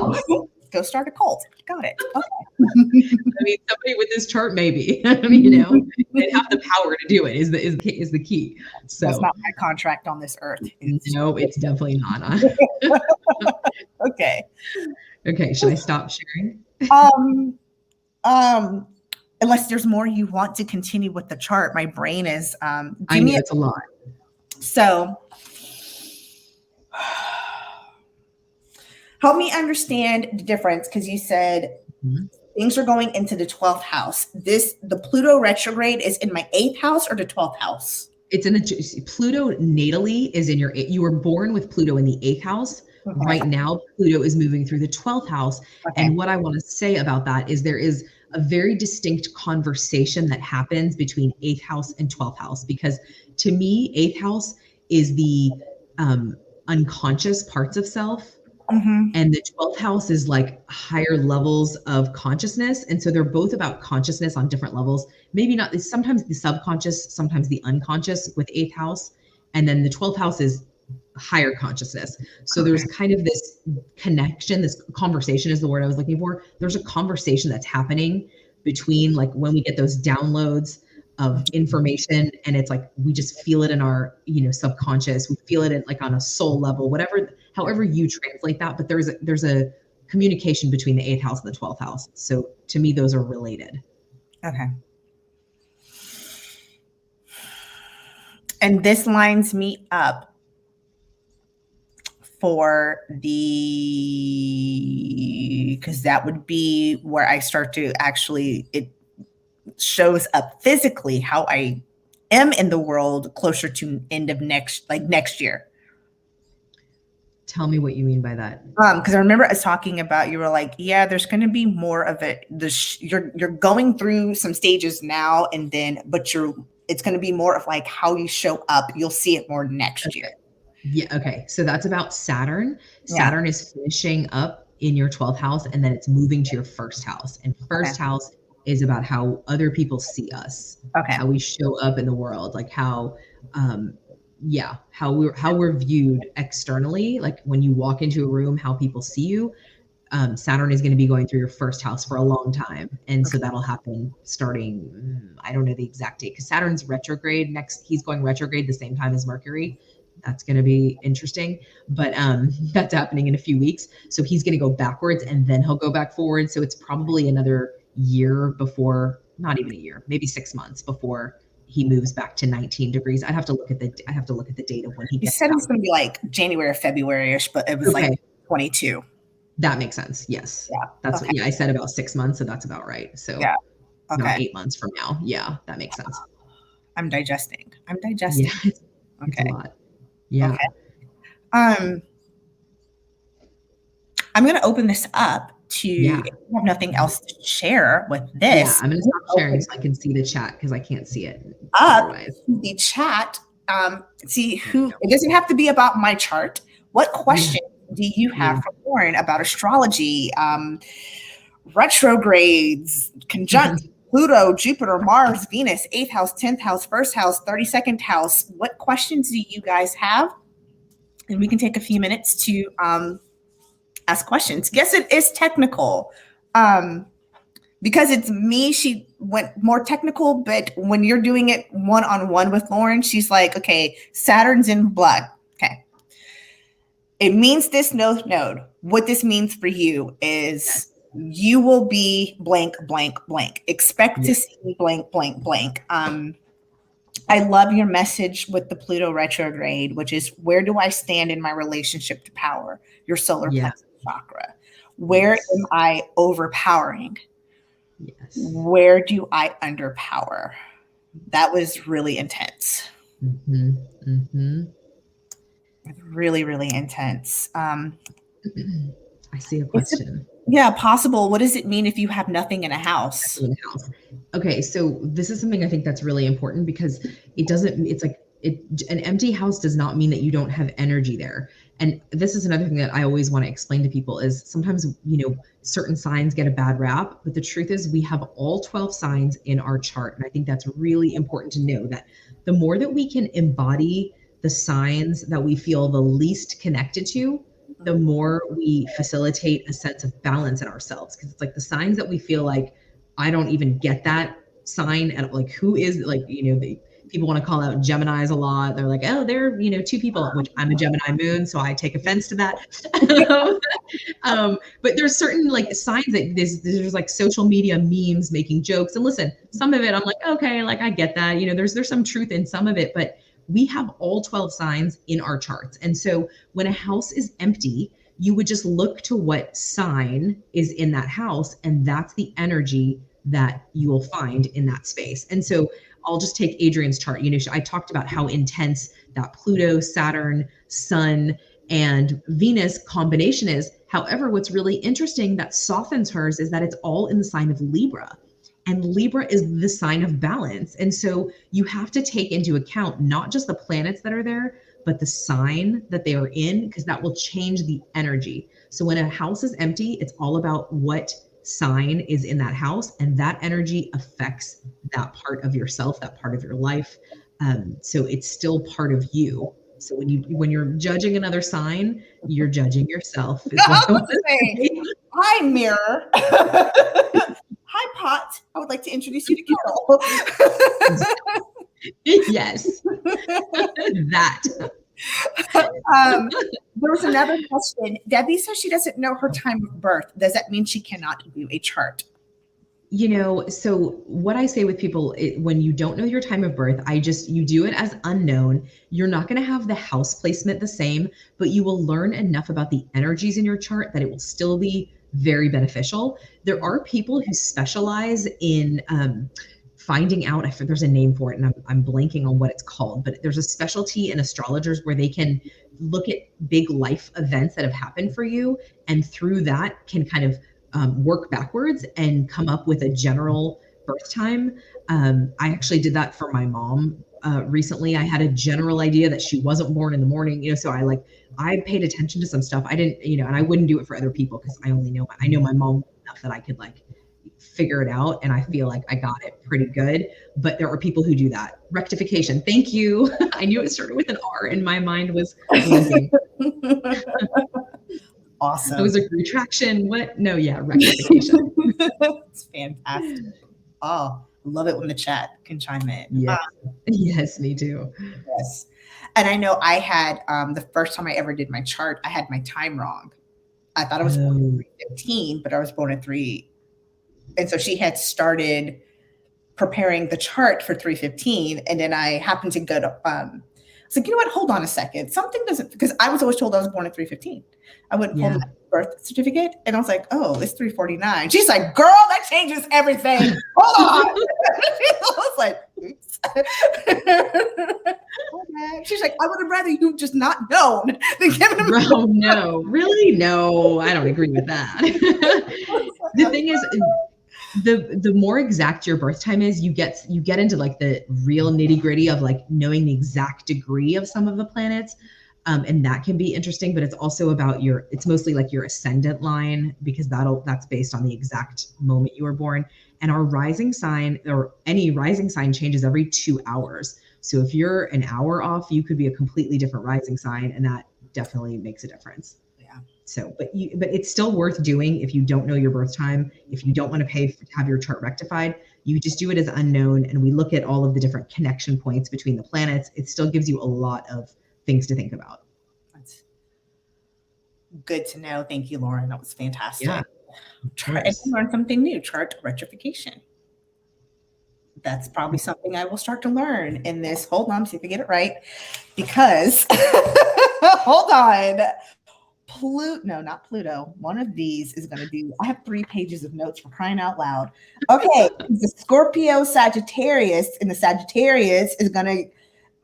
Go start a cult. Got it. Okay. I mean, somebody with this chart, maybe, you know, they have the power to do it is the key. So that's not my contract on this earth. No, it's definitely not. Okay. Okay. Should I stop sharing? Unless there's more you want to continue with the chart, my brain is, I know it's a lot. So help me understand the difference, because you said things are going into the 12th house. The Pluto retrograde is in my 8th house or the 12th house? It's in the Pluto natally is in you were born with Pluto in the 8th house. Okay. Right now, Pluto is moving through the 12th house. Okay. And what I want to say about that is there is a very distinct conversation that happens between 8th house and 12th house, because to me, 8th house is the unconscious parts of self. Mm-hmm. And the 12th house is like higher levels of consciousness. And so they're both about consciousness on different levels. Maybe not, sometimes the subconscious, sometimes the unconscious with 8th house. And then the 12th house is higher consciousness. So there's kind of this connection, this conversation is the word I was looking for. There's a conversation that's happening between like when we get those downloads of information, and it's like we just feel it in our, you know, subconscious. We feel it in like on a soul level, whatever, however you translate that. But there's a communication between the 8th house and the 12th house. So to me, those are related. Okay. And this lines me up for because that would be where I start to actually, it shows up physically how I am in the world closer to end of next year. Tell me what you mean by that. Because I remember us talking about, you were like, yeah, there's going to be more of it. You're going through some stages now, and then, but it's going to be more of like how you show up. You'll see it more next year. Yeah. Okay. So that's about Saturn. Saturn is finishing up in your 12th house, and then it's moving to your first house. And first house is about how other people see us. Okay. How we show up in the world, like how we're viewed externally. Like when you walk into a room, how people see you. Saturn is going to be going through your first house for a long time. And so that'll happen starting, I don't know the exact date, because Saturn's retrograde he's going retrograde the same time as Mercury. That's going to be interesting, but that's happening in a few weeks. So he's going to go backwards and then he'll go back forward. So it's probably another year before, not even a year, maybe 6 months before he moves back to 19 degrees. I'd have to look at the date of when he gets. You said it was going to be like January or February-ish, but it was like 22. That makes sense. Yes. Yeah. That's what I said about 6 months. So that's about right. So about 8 months from now. Yeah. That makes sense. I'm digesting. Yeah. It's a lot. Yeah. Okay. I'm going to open this up to, if you have nothing else to share with this. Yeah, I'm going to stop sharing so I can see the chat, because I can't see it. The chat, see who, it doesn't have to be about my chart. What question do you have for Lauren about astrology, retrogrades, conjunct Pluto, Jupiter, Mars, Venus, 8th house, 10th house, 1st house, 32nd house? What questions do you guys have? And we can take a few minutes to ask questions. Yes, it is technical. Because it's me, she went more technical, but when you're doing it one-on-one with Lauren, she's like, okay, Saturn's in blood. Okay. It means this node. What this means for you is you will be blank, blank, blank. Expect to see blank, blank, blank. I love your message with the Pluto retrograde, which is, where do I stand in my relationship to power? Your solar plexus chakra. Where am I overpowering? Yes. Where do I underpower? That was really intense. Really, really intense. I see a question. Possible. What does it mean if you have nothing in a house? Okay, so this is something I think that's really important, because an empty house does not mean that you don't have energy there. And this is another thing that I always want to explain to people is sometimes, certain signs get a bad rap, but the truth is we have all 12 signs in our chart. And I think that's really important to know, that the more that we can embody the signs that we feel the least connected to, the more we facilitate a sense of balance in ourselves. Because it's like the signs that we feel like, I don't even get that sign. And like, who is like, people want to call out Geminis a lot. They're like, oh, they're, two people, which I'm a Gemini moon, so I take offense to that. But there's certain like signs that there's like social media memes making jokes. And listen, some of it I'm like, okay, like I get that. There's some truth in some of it, but we have all 12 signs in our charts. And so when a house is empty, you would just look to what sign is in that house, and that's the energy that you will find in that space. And so I'll just take Adrian's chart. I talked about how intense that Pluto, Saturn, Sun, and Venus combination is. However, what's really interesting that softens hers is that it's all in the sign of Libra. And Libra is the sign of balance. And so you have to take into account not just the planets that are there, but the sign that they are in, because that will change the energy. So when a house is empty, it's all about what sign is in that house, and that energy affects that part of yourself, that part of your life. So it's still part of you. So when you're judging another sign, you're judging yourself. Is what I want to say. Hi, mirror. Hi, pot. I would like to introduce you to Kettle. Yes. That. There was another question. Debbie says she doesn't know her time of birth. Does that mean she cannot do a chart? So what I say with people, when you don't know your time of birth, you do it as unknown. You're not going to have the house placement the same, but you will learn enough about the energies in your chart that it will still be very beneficial. There are people who specialize in finding out, there's a name for it and I'm blanking on what it's called, but there's a specialty in astrologers where they can look at big life events that have happened for you, and through that can kind of work backwards and come up with a general birth time. I actually did that for my mom recently. I had a general idea that she wasn't born in the morning, so I paid attention to some stuff. I didn't, and I wouldn't do it for other people because I know my mom enough that I could figure it out, and I feel like I got it pretty good. But there are people who do that. Rectification. Thank you. I knew it started with an R and my mind was blinking. Awesome. It was a retraction. What? No, yeah, rectification. It's fantastic. Oh, love it when the chat can chime in. Yeah. Yes, me too. Yes. And I know I had the first time I ever did my chart, I had my time wrong. I thought I was born at 3:15, but I was born at 3. And so she had started preparing the chart for 3:15. And then I happened to go to, I was like, you know what? Hold on a second. Something doesn't, because I was always told I was born at 3:15. I wouldn't pull my birth certificate. And I was like, oh, it's 3:49. She's like, girl, that changes everything. Hold on. I was like, oops. She's like, I would have rather you just not known than given them. Bro, no, really? No, I don't agree with that. The thing is, the more exact your birth time is, you get into the real nitty gritty of knowing the exact degree of some of the planets. And that can be interesting, but it's also about it's mostly your ascendant line, because that's based on the exact moment you were born. And our rising sign, or any rising sign, changes every 2 hours. So if you're an hour off, you could be a completely different rising sign, and that definitely makes a difference. Yeah. So, but it's still worth doing if you don't know your birth time. If you don't want to pay to have your chart rectified, you just do it as unknown, and we look at all of the different connection points between the planets. It still gives you a lot of things to think about. That's good to know. Thank you, Lauren. That was fantastic. Yeah. And learn something new. Chart rectification. That's probably something I will start to learn in this. Hold on, see if I get it right. Because hold on. No, not Pluto. One of these is going to do. I have 3 pages of notes, for crying out loud. Okay, the Scorpio Sagittarius, and the Sagittarius is going to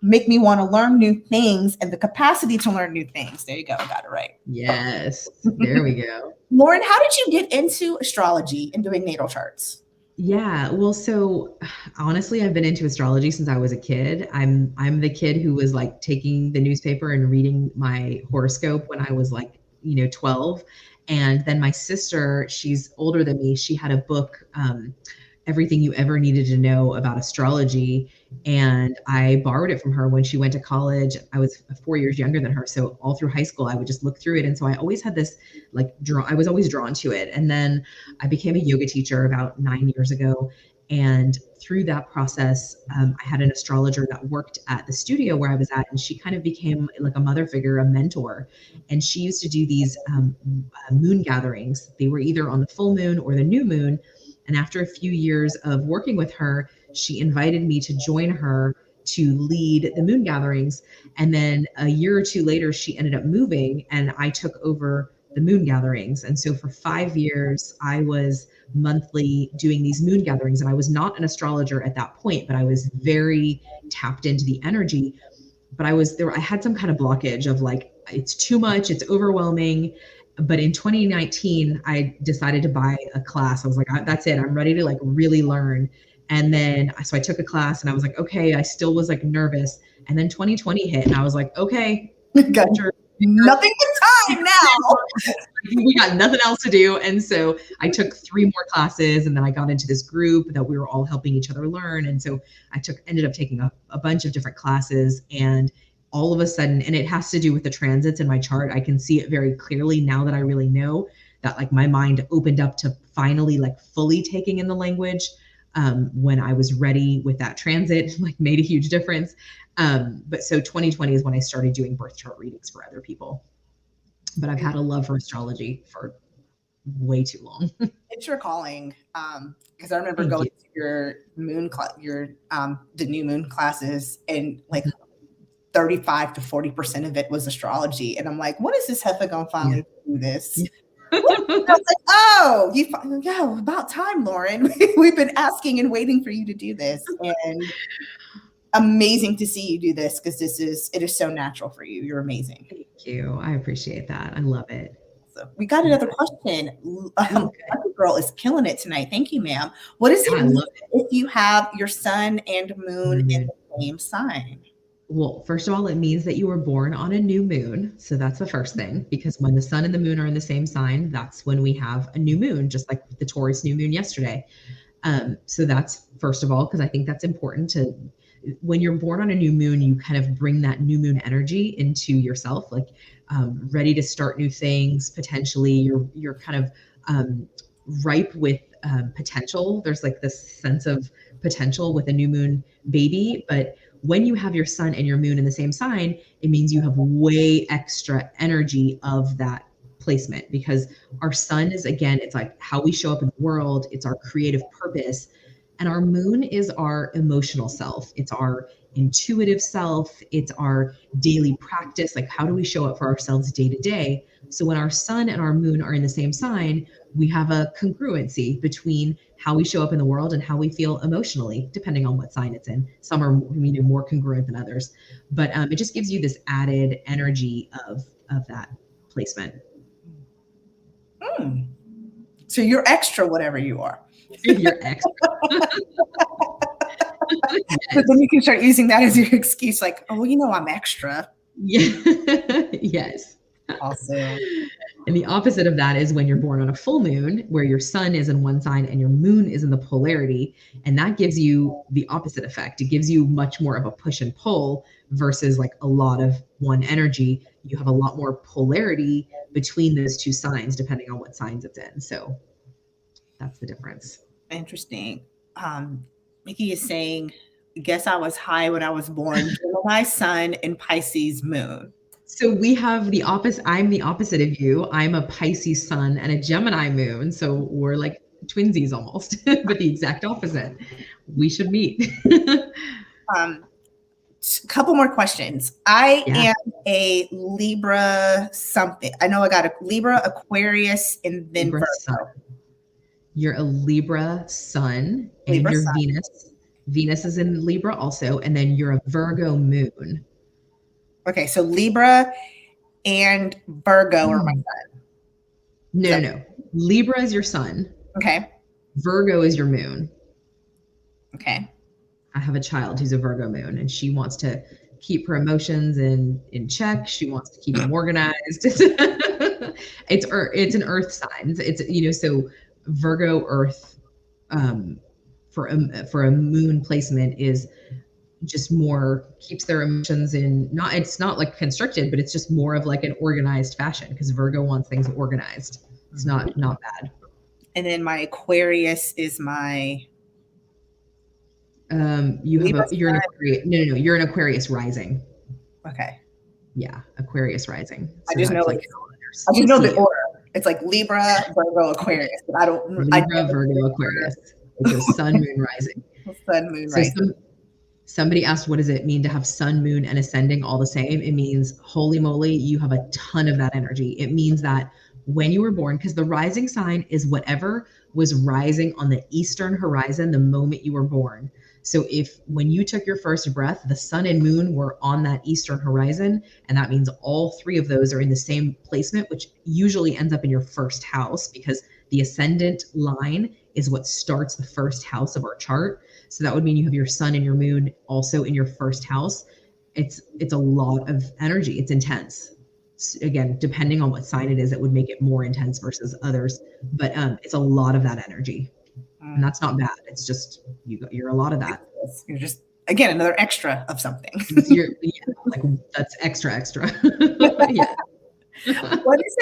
make me want to learn new things, and the capacity to learn new things. There you go. I got it right. Yes. There we go. Lauren, how did you get into astrology and doing natal charts? Yeah, well, so honestly, I've been into astrology since I was a kid. I'm the kid who was taking the newspaper and reading my horoscope when I was 12. And then my sister, she's older than me, she had a book, Everything You Ever Needed to Know About Astrology. And I borrowed it from her when she went to college. I was 4 years younger than her. So all through high school, I would just look through it. And so I always had this I was always drawn to it. And then I became a yoga teacher about 9 years ago. And through that process, I had an astrologer that worked at the studio where I was at, and she kind of became like a mother figure, a mentor. And she used to do these moon gatherings. They were either on the full moon or the new moon. And after a few years of working with her, she invited me to join her to lead the moon gatherings. And then a year or two later, she ended up moving and I took over the moon gatherings. And so for 5 years, I was monthly doing these moon gatherings. And I was not an astrologer at that point, but I was very tapped into the energy. But I had some kind of blockage of like, it's too much, it's overwhelming. But in 2019, I decided to buy a class. I was like, that's it. I'm ready to like really learn. And then, so I took a class and I was like, okay, I still was like nervous. And then 2020 hit and I was like, okay, got nothing but time now. We got nothing else to do. And so I took 3 more classes and then I got into this group that we were all helping each other learn. And so I ended up taking a bunch of different classes, and all of a sudden, and it has to do with the transits in my chart. I can see it very clearly now that I really know that like my mind opened up to finally like fully taking in the language. When I was ready with that transit, like made a huge difference. But so 2020 is when I started doing birth chart readings for other people. But I've had a love for astrology for way too long. It's your calling. Because I remember going to your moon the new moon classes, and like 35 to 40% of it was astrology. And I'm like, when is this heifer gonna finally do this? I was like, oh, about time, Lauren. We've been asking and waiting for you to do this. And amazing to see you do this, because it is so natural for you. You're amazing. Thank you. I appreciate that. I love it. So we got another question. Girl is killing it tonight. Thank you, ma'am. What does it mean if you have your sun and moon in the same sign? Well, first of all, it means that you were born on a new moon. So that's the first thing, because when the sun and the moon are in the same sign, that's when we have a new moon, just like the Taurus new moon yesterday. So that's first of all, because I think that's important when you're born on a new moon, you kind of bring that new moon energy into yourself, like ready to start new things. Potentially you're kind of ripe with potential. There's like this sense of potential with a new moon baby, but when you have your sun and your moon in the same sign, it means you have way extra energy of that placement, because our sun is, again, it's like how we show up in the world. It's our creative purpose. And our moon is our emotional self. It's our intuitive self. It's our daily practice. Like, how do we show up for ourselves day to day? So when our sun and our moon are in the same sign, we have a congruency between how we show up in the world and how we feel emotionally, depending on what sign it's in. Some are more congruent than others, but it just gives you this added energy of that placement. So you're extra, whatever you are. You're extra. But then you can start using that as your excuse, like, oh, I'm extra. Yeah. Yes. Awesome. And the opposite of that is when you're born on a full moon, where your sun is in one sign and your moon is in the polarity. And that gives you the opposite effect. It gives you much more of a push and pull versus like a lot of one energy. You have a lot more polarity between those two signs, depending on what signs it's in. So that's the difference. Interesting. Mickey is saying, guess I was high when I was born. Gemini sun and Pisces moon. So we have the opposite. I'm the opposite of you. I'm a Pisces sun and a Gemini moon. So we're like twinsies almost, but the exact opposite. We should meet. Couple more questions. I am a Libra something. I know I got a Libra, Aquarius, and then Libra Virgo. sun. You're a Libra sun, and Libra your sun. Venus is in Libra also, and then you're a Virgo moon. Okay, so Libra and Virgo are my sun. No. Libra is your sun. Okay. Virgo is your moon. Okay. I have a child who's a Virgo moon, and she wants to keep her emotions in check. She wants to keep them organized. It's an earth sign. It's so Virgo earth for a moon placement is just more keeps their emotions in, not, it's not like constricted, but it's just more of like an organized fashion, because Virgo wants things organized. It's not bad. And then my Aquarius is my You're an Aquarius. No, you're an Aquarius rising. Okay. Yeah, Aquarius rising. So I just know, like I just know the order. It's like Libra, Virgo, Aquarius. But I don't. Libra, Virgo, Aquarius. It's your Sun, Moon, rising. Sun, Moon, rising. Somebody asked, what does it mean to have Sun, Moon, and Ascending all the same? It means, holy moly, you have a ton of that energy. It means that when you were born, because the rising sign is whatever was rising on the eastern horizon the moment you were born. So if when you took your first breath, the sun and moon were on that eastern horizon, and that means all three of those are in the same placement, which usually ends up in your first house, because the ascendant line is what starts the first house of our chart. So that would mean you have your sun and your moon also in your first house. It's a lot of energy. It's intense. Again, depending on what sign it is, it would make it more intense versus others. But it's a lot of that energy. And that's not bad. It's just you're a lot of that. You're just, again, another extra of something. Like that's extra. Yeah. What is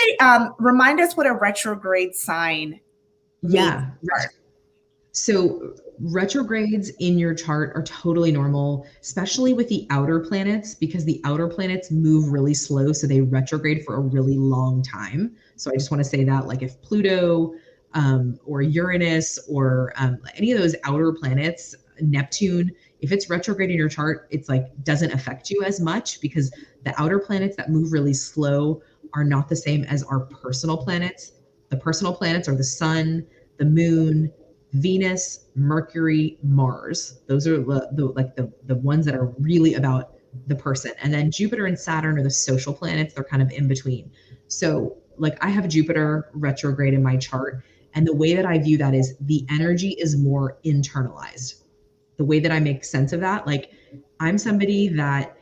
remind us what a retrograde sign means. So retrogrades in your chart are totally normal, especially with the outer planets, because the outer planets move really slow. So they retrograde for a really long time. So I just want to say that, like if Pluto or Uranus or any of those outer planets, Neptune, if it's retrograde in your chart, it's like doesn't affect you as much, because the outer planets that move really slow are not the same as our personal planets. The personal planets are the sun, the moon, Venus, Mercury, Mars. Those are the ones that are really about the person. And then Jupiter and Saturn are the social planets. They're kind of in between. So like I have Jupiter retrograde in my chart. And the way that I view that is the energy is more internalized. The way that I make sense of that, like I'm somebody that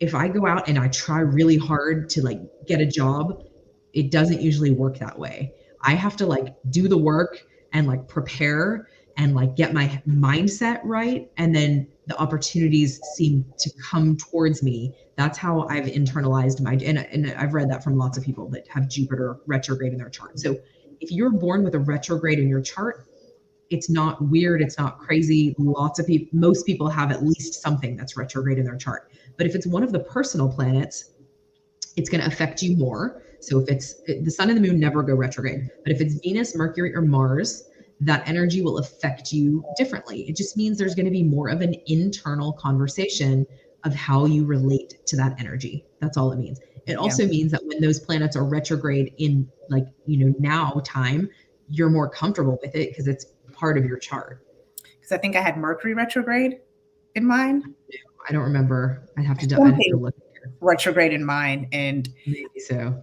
if I go out and I try really hard to like get a job, it doesn't usually work that way. I have to like do the work and like prepare and like get my mindset right. And then the opportunities seem to come towards me. That's how I've internalized and I've read that from lots of people that have Jupiter retrograde in their chart. So if you're born with a retrograde in your chart, it's not weird. It's not crazy. Most people have at least something that's retrograde in their chart. But if it's one of the personal planets, it's going to affect you more. So if it's the sun and the moon never go retrograde, but if it's Venus, Mercury, or Mars, that energy will affect you differently. It just means there's going to be more of an internal conversation of how you relate to that energy. That's all it means. It also means that when those planets are retrograde in like, now time, you're more comfortable with it because it's part of your chart. Because I think I had Mercury retrograde in mine. I don't remember. I'd have to look. Retrograde in mine, and maybe so.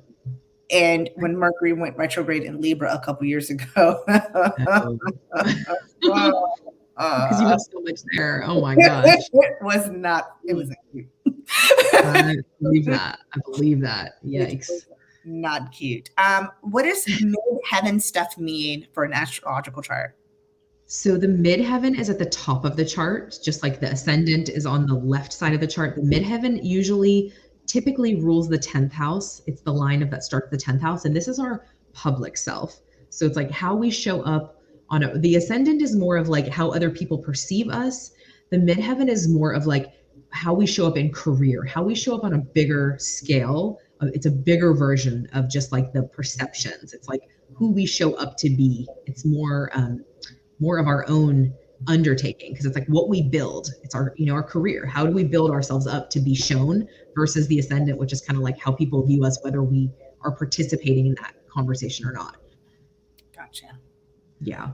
And when Mercury went retrograde in Libra a couple years ago, because you have so much there. Oh my gosh, it wasn't cute. I believe that. Yikes. Not cute. What does midheaven stuff mean for an astrological chart? So the midheaven is at the top of the chart, just like the ascendant is on the left side of the chart. The midheaven typically rules the 10th house. It's the line that starts the 10th house. And this is our public self. So it's like how we show up the ascendant is more of like how other people perceive us. The midheaven is more of like how we show up in career, how we show up on a bigger scale. It's a bigger version of just like the perceptions. It's like who we show up to be. It's more of our own undertaking, because it's like what we build. It's our career. How do we build ourselves up to be shown, versus the ascendant, which is kind of like how people view us, whether we are participating in that conversation or not. Gotcha. Yeah.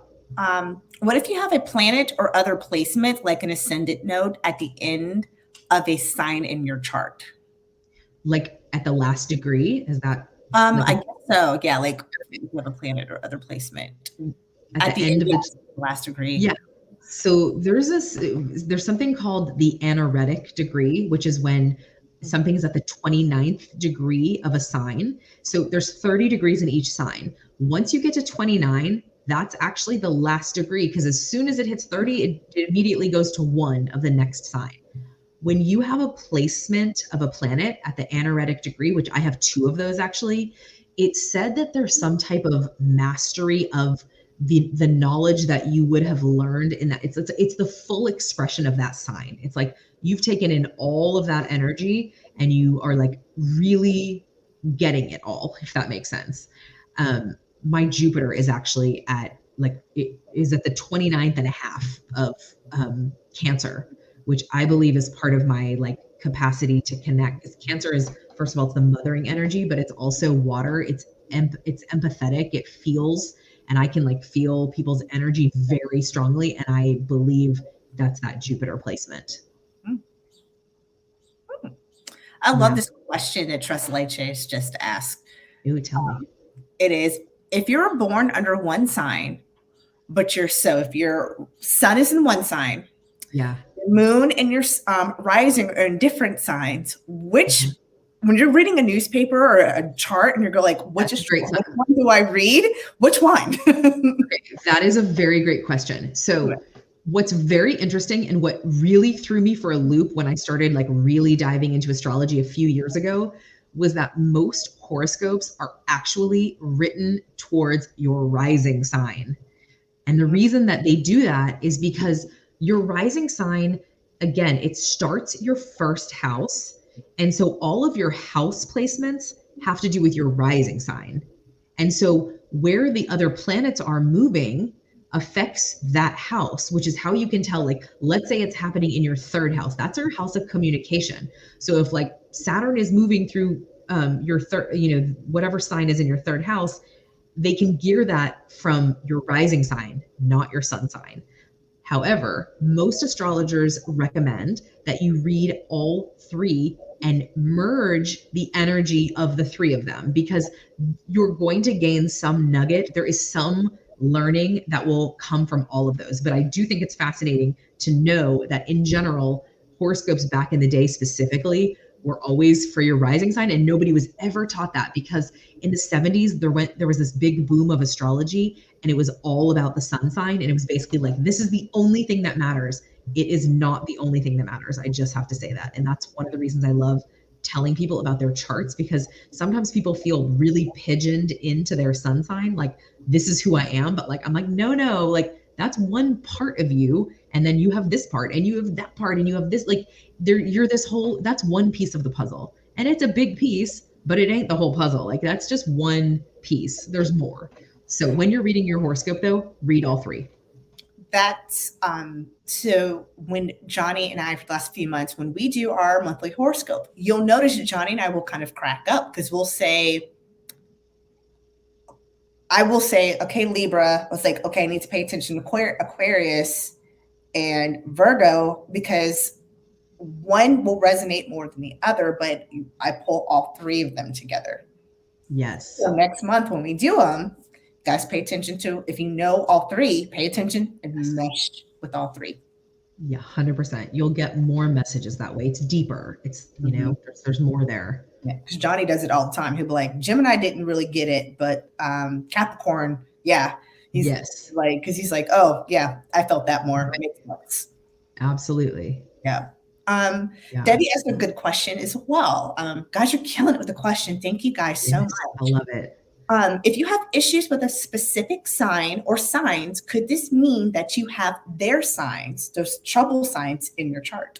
What if you have a planet or other placement, like an ascendant node, at the end of a sign in your chart? Like at the last degree? Is that? I guess so. Yeah. Like if you have a planet or other placement at the end of the last degree. Yeah. So there's something called the Anoretic Degree, which is when something is at the 29th degree of a sign. So there's 30 degrees in each sign. Once you get to 29, that's actually the last degree, because as soon as it hits 30, it immediately goes to 1 of the next sign. When you have a placement of a planet at the Anoretic Degree, which I have 2 of those actually, it's said that there's some type of mastery of the knowledge that you would have learned in that. It's the full expression of that sign. It's like you've taken in all of that energy and you are like really getting it all, if that makes sense. My Jupiter is actually at like, it is at the 29th and a half of Cancer, which I believe is part of my like capacity to connect. Because Cancer is, first of all, it's the mothering energy, but it's also water. It's empathetic. It feels, and I can like feel people's energy very strongly. And I believe that's that Jupiter placement. I love this question that Trust Leches just asked. Ooh, tell me. It is, if you're born under one sign, but if your sun is in one sign, yeah, moon and your rising are in different signs, which when you're reading a newspaper or a chart and you're going like, which one do I read? Which one? That is a very great question. So what's very interesting and what really threw me for a loop when I started like really diving into astrology a few years ago was that most horoscopes are actually written towards your rising sign. And the reason that they do that is because your rising sign, again, it starts your first house. And so all of your house placements have to do with your rising sign. And so where the other planets are moving affects that house, which is how you can tell, like, let's say it's happening in your third house. That's your house of communication. So if like Saturn is moving through your third, whatever sign is in your third house, they can gear that from your rising sign, not your sun sign. However, most astrologers recommend that you read all 3 and merge the energy of the 3 of them, because you're going to gain some nugget. There is some learning that will come from all of those. But I do think it's fascinating to know that in general, horoscopes back in the day specifically were always for your rising sign, and nobody was ever taught that, because in the 70s there was this big boom of astrology and it was all about the sun sign, and it was basically like, this is the only thing that matters. It is not the only thing that matters. I just have to say that. And that's one of the reasons I love telling people about their charts, because sometimes people feel really pigeoned into their sun sign, like this is who I am. But like, I'm like, no, like that's one part of you, and then you have this part and you have that part and you have this, like you're this whole, that's one piece of the puzzle, and it's a big piece, but it ain't the whole puzzle. Like that's just one piece. There's more. So when you're reading your horoscope though, read all 3. That's so when Johnny and I, for the last few months, when we do our monthly horoscope, you'll notice that Johnny and I will kind of crack up, because I will say, okay, Libra, I was like, okay, I need to pay attention to Aquarius and Virgo, because one will resonate more than the other, but I pull all 3 of them together. Yes. So next month when we do them, guys, pay attention to, if you know all 3, pay attention and mesh with all 3. Yeah, 100%. You'll get more messages that way. It's deeper. It's, there's more there. Yeah, because Johnny does it all the time. He'll be like, Gemini didn't really get it, but Capricorn, yeah. He's like, because he's like, oh, yeah, I felt that more. It makes sense. Absolutely. Yeah. Debbie asked a good question as well. Guys, you're killing it with the question. Thank you guys so much. I love it. If you have issues with a specific sign or signs, could this mean that you have their signs, those trouble signs in your chart?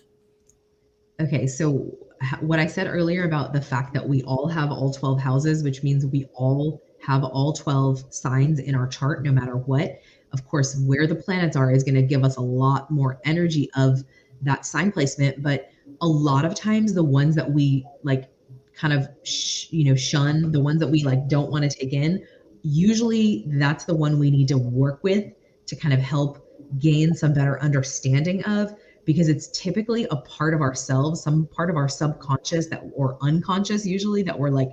Okay, so what I said earlier about the fact that we all have all 12 houses, which means we all have all 12 signs in our chart, no matter what. Of course, where the planets are is going to give us a lot more energy of that sign placement. But a lot of times the ones that we like kind of, shun, the ones that we like don't want to take in, usually that's the one we need to work with to kind of help gain some better understanding of, because it's typically a part of ourselves, some part of our subconscious or unconscious usually, that we're like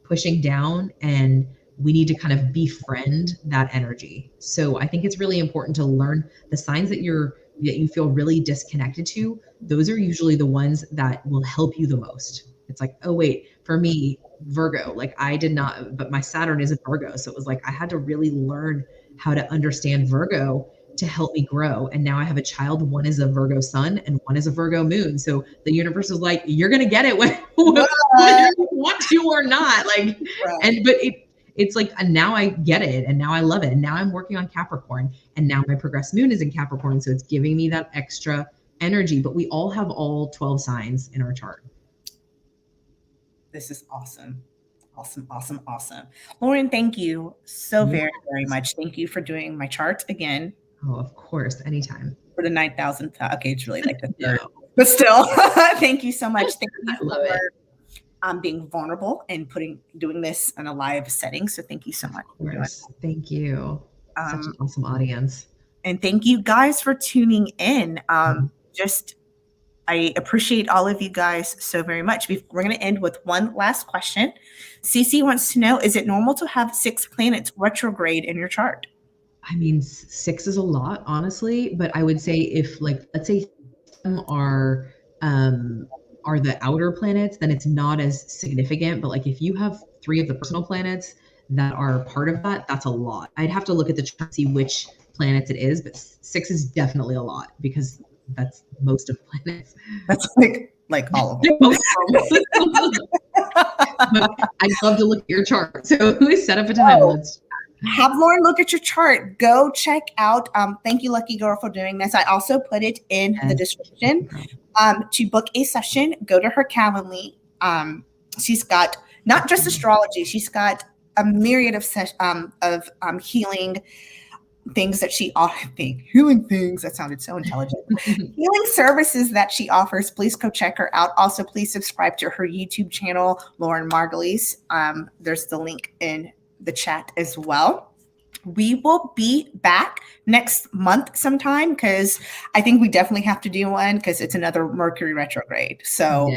pushing down, and we need to kind of befriend that energy. So I think it's really important to learn the signs that you feel really disconnected to. Those are usually the ones that will help you the most. It's like, oh wait, for me, Virgo, like I did not, but my Saturn is a Virgo. So it was like, I had to really learn how to understand Virgo to help me grow. And now I have a child. One is a Virgo sun and one is a Virgo moon. So the universe is like, you're going to get it whether you want to or not. Like, but it's like, and now I get it. And now I love it. And now I'm working on Capricorn, and now my progressed moon is in Capricorn. So it's giving me that extra energy, but we all have all 12 signs in our chart. This is awesome. Awesome, awesome, awesome. Lauren, thank you so very, very much. Thank you for doing my chart again. Oh, of course, anytime. For the 9,000th. Okay, it's really like the third, but still, thank you so much. Thank you for being vulnerable and doing this in a live setting. So thank you so much. Of course. Thank you. Such an awesome audience. And thank you guys for tuning in. I appreciate all of you guys so very much. We're going to end with one last question. Cece wants to know, is it normal to have 6 planets retrograde in your chart? I mean, 6 is a lot, honestly, but I would say if, like, let's say some are the outer planets, then it's not as significant. But like if you have 3 of the personal planets that are part of that, that's a lot. I'd have to look at the chart to see which planets it is, but 6 is definitely a lot because that's most of planets. That's like all of them. I'd love to look at your chart. So set up a time. Let's have Lauren look at your chart. Go check out. Thank you, Lucky Girl, for doing this. I also put it in the description. To book a session, go to her Calendly. She's got not just astrology. She's got a myriad of healing things that she offers. Healing things. That sounded so intelligent. Healing services that she offers. Please go check her out. Also, please subscribe to her YouTube channel, Lauren Margolies. There's the link in the chat as well. We will be back next month sometime because I think we definitely have to do one because it's another Mercury retrograde. So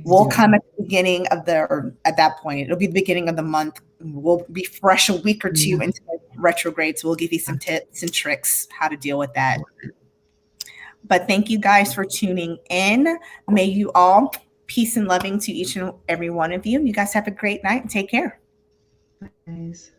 we'll come at the beginning of at that point, it'll be the beginning of the month. We'll be fresh a week or two into retrograde. So we'll give you some tips and tricks how to deal with that. But thank you guys for tuning in. May you all peace and loving to each and every one of you. You guys have a great night and take care. Bye, guys.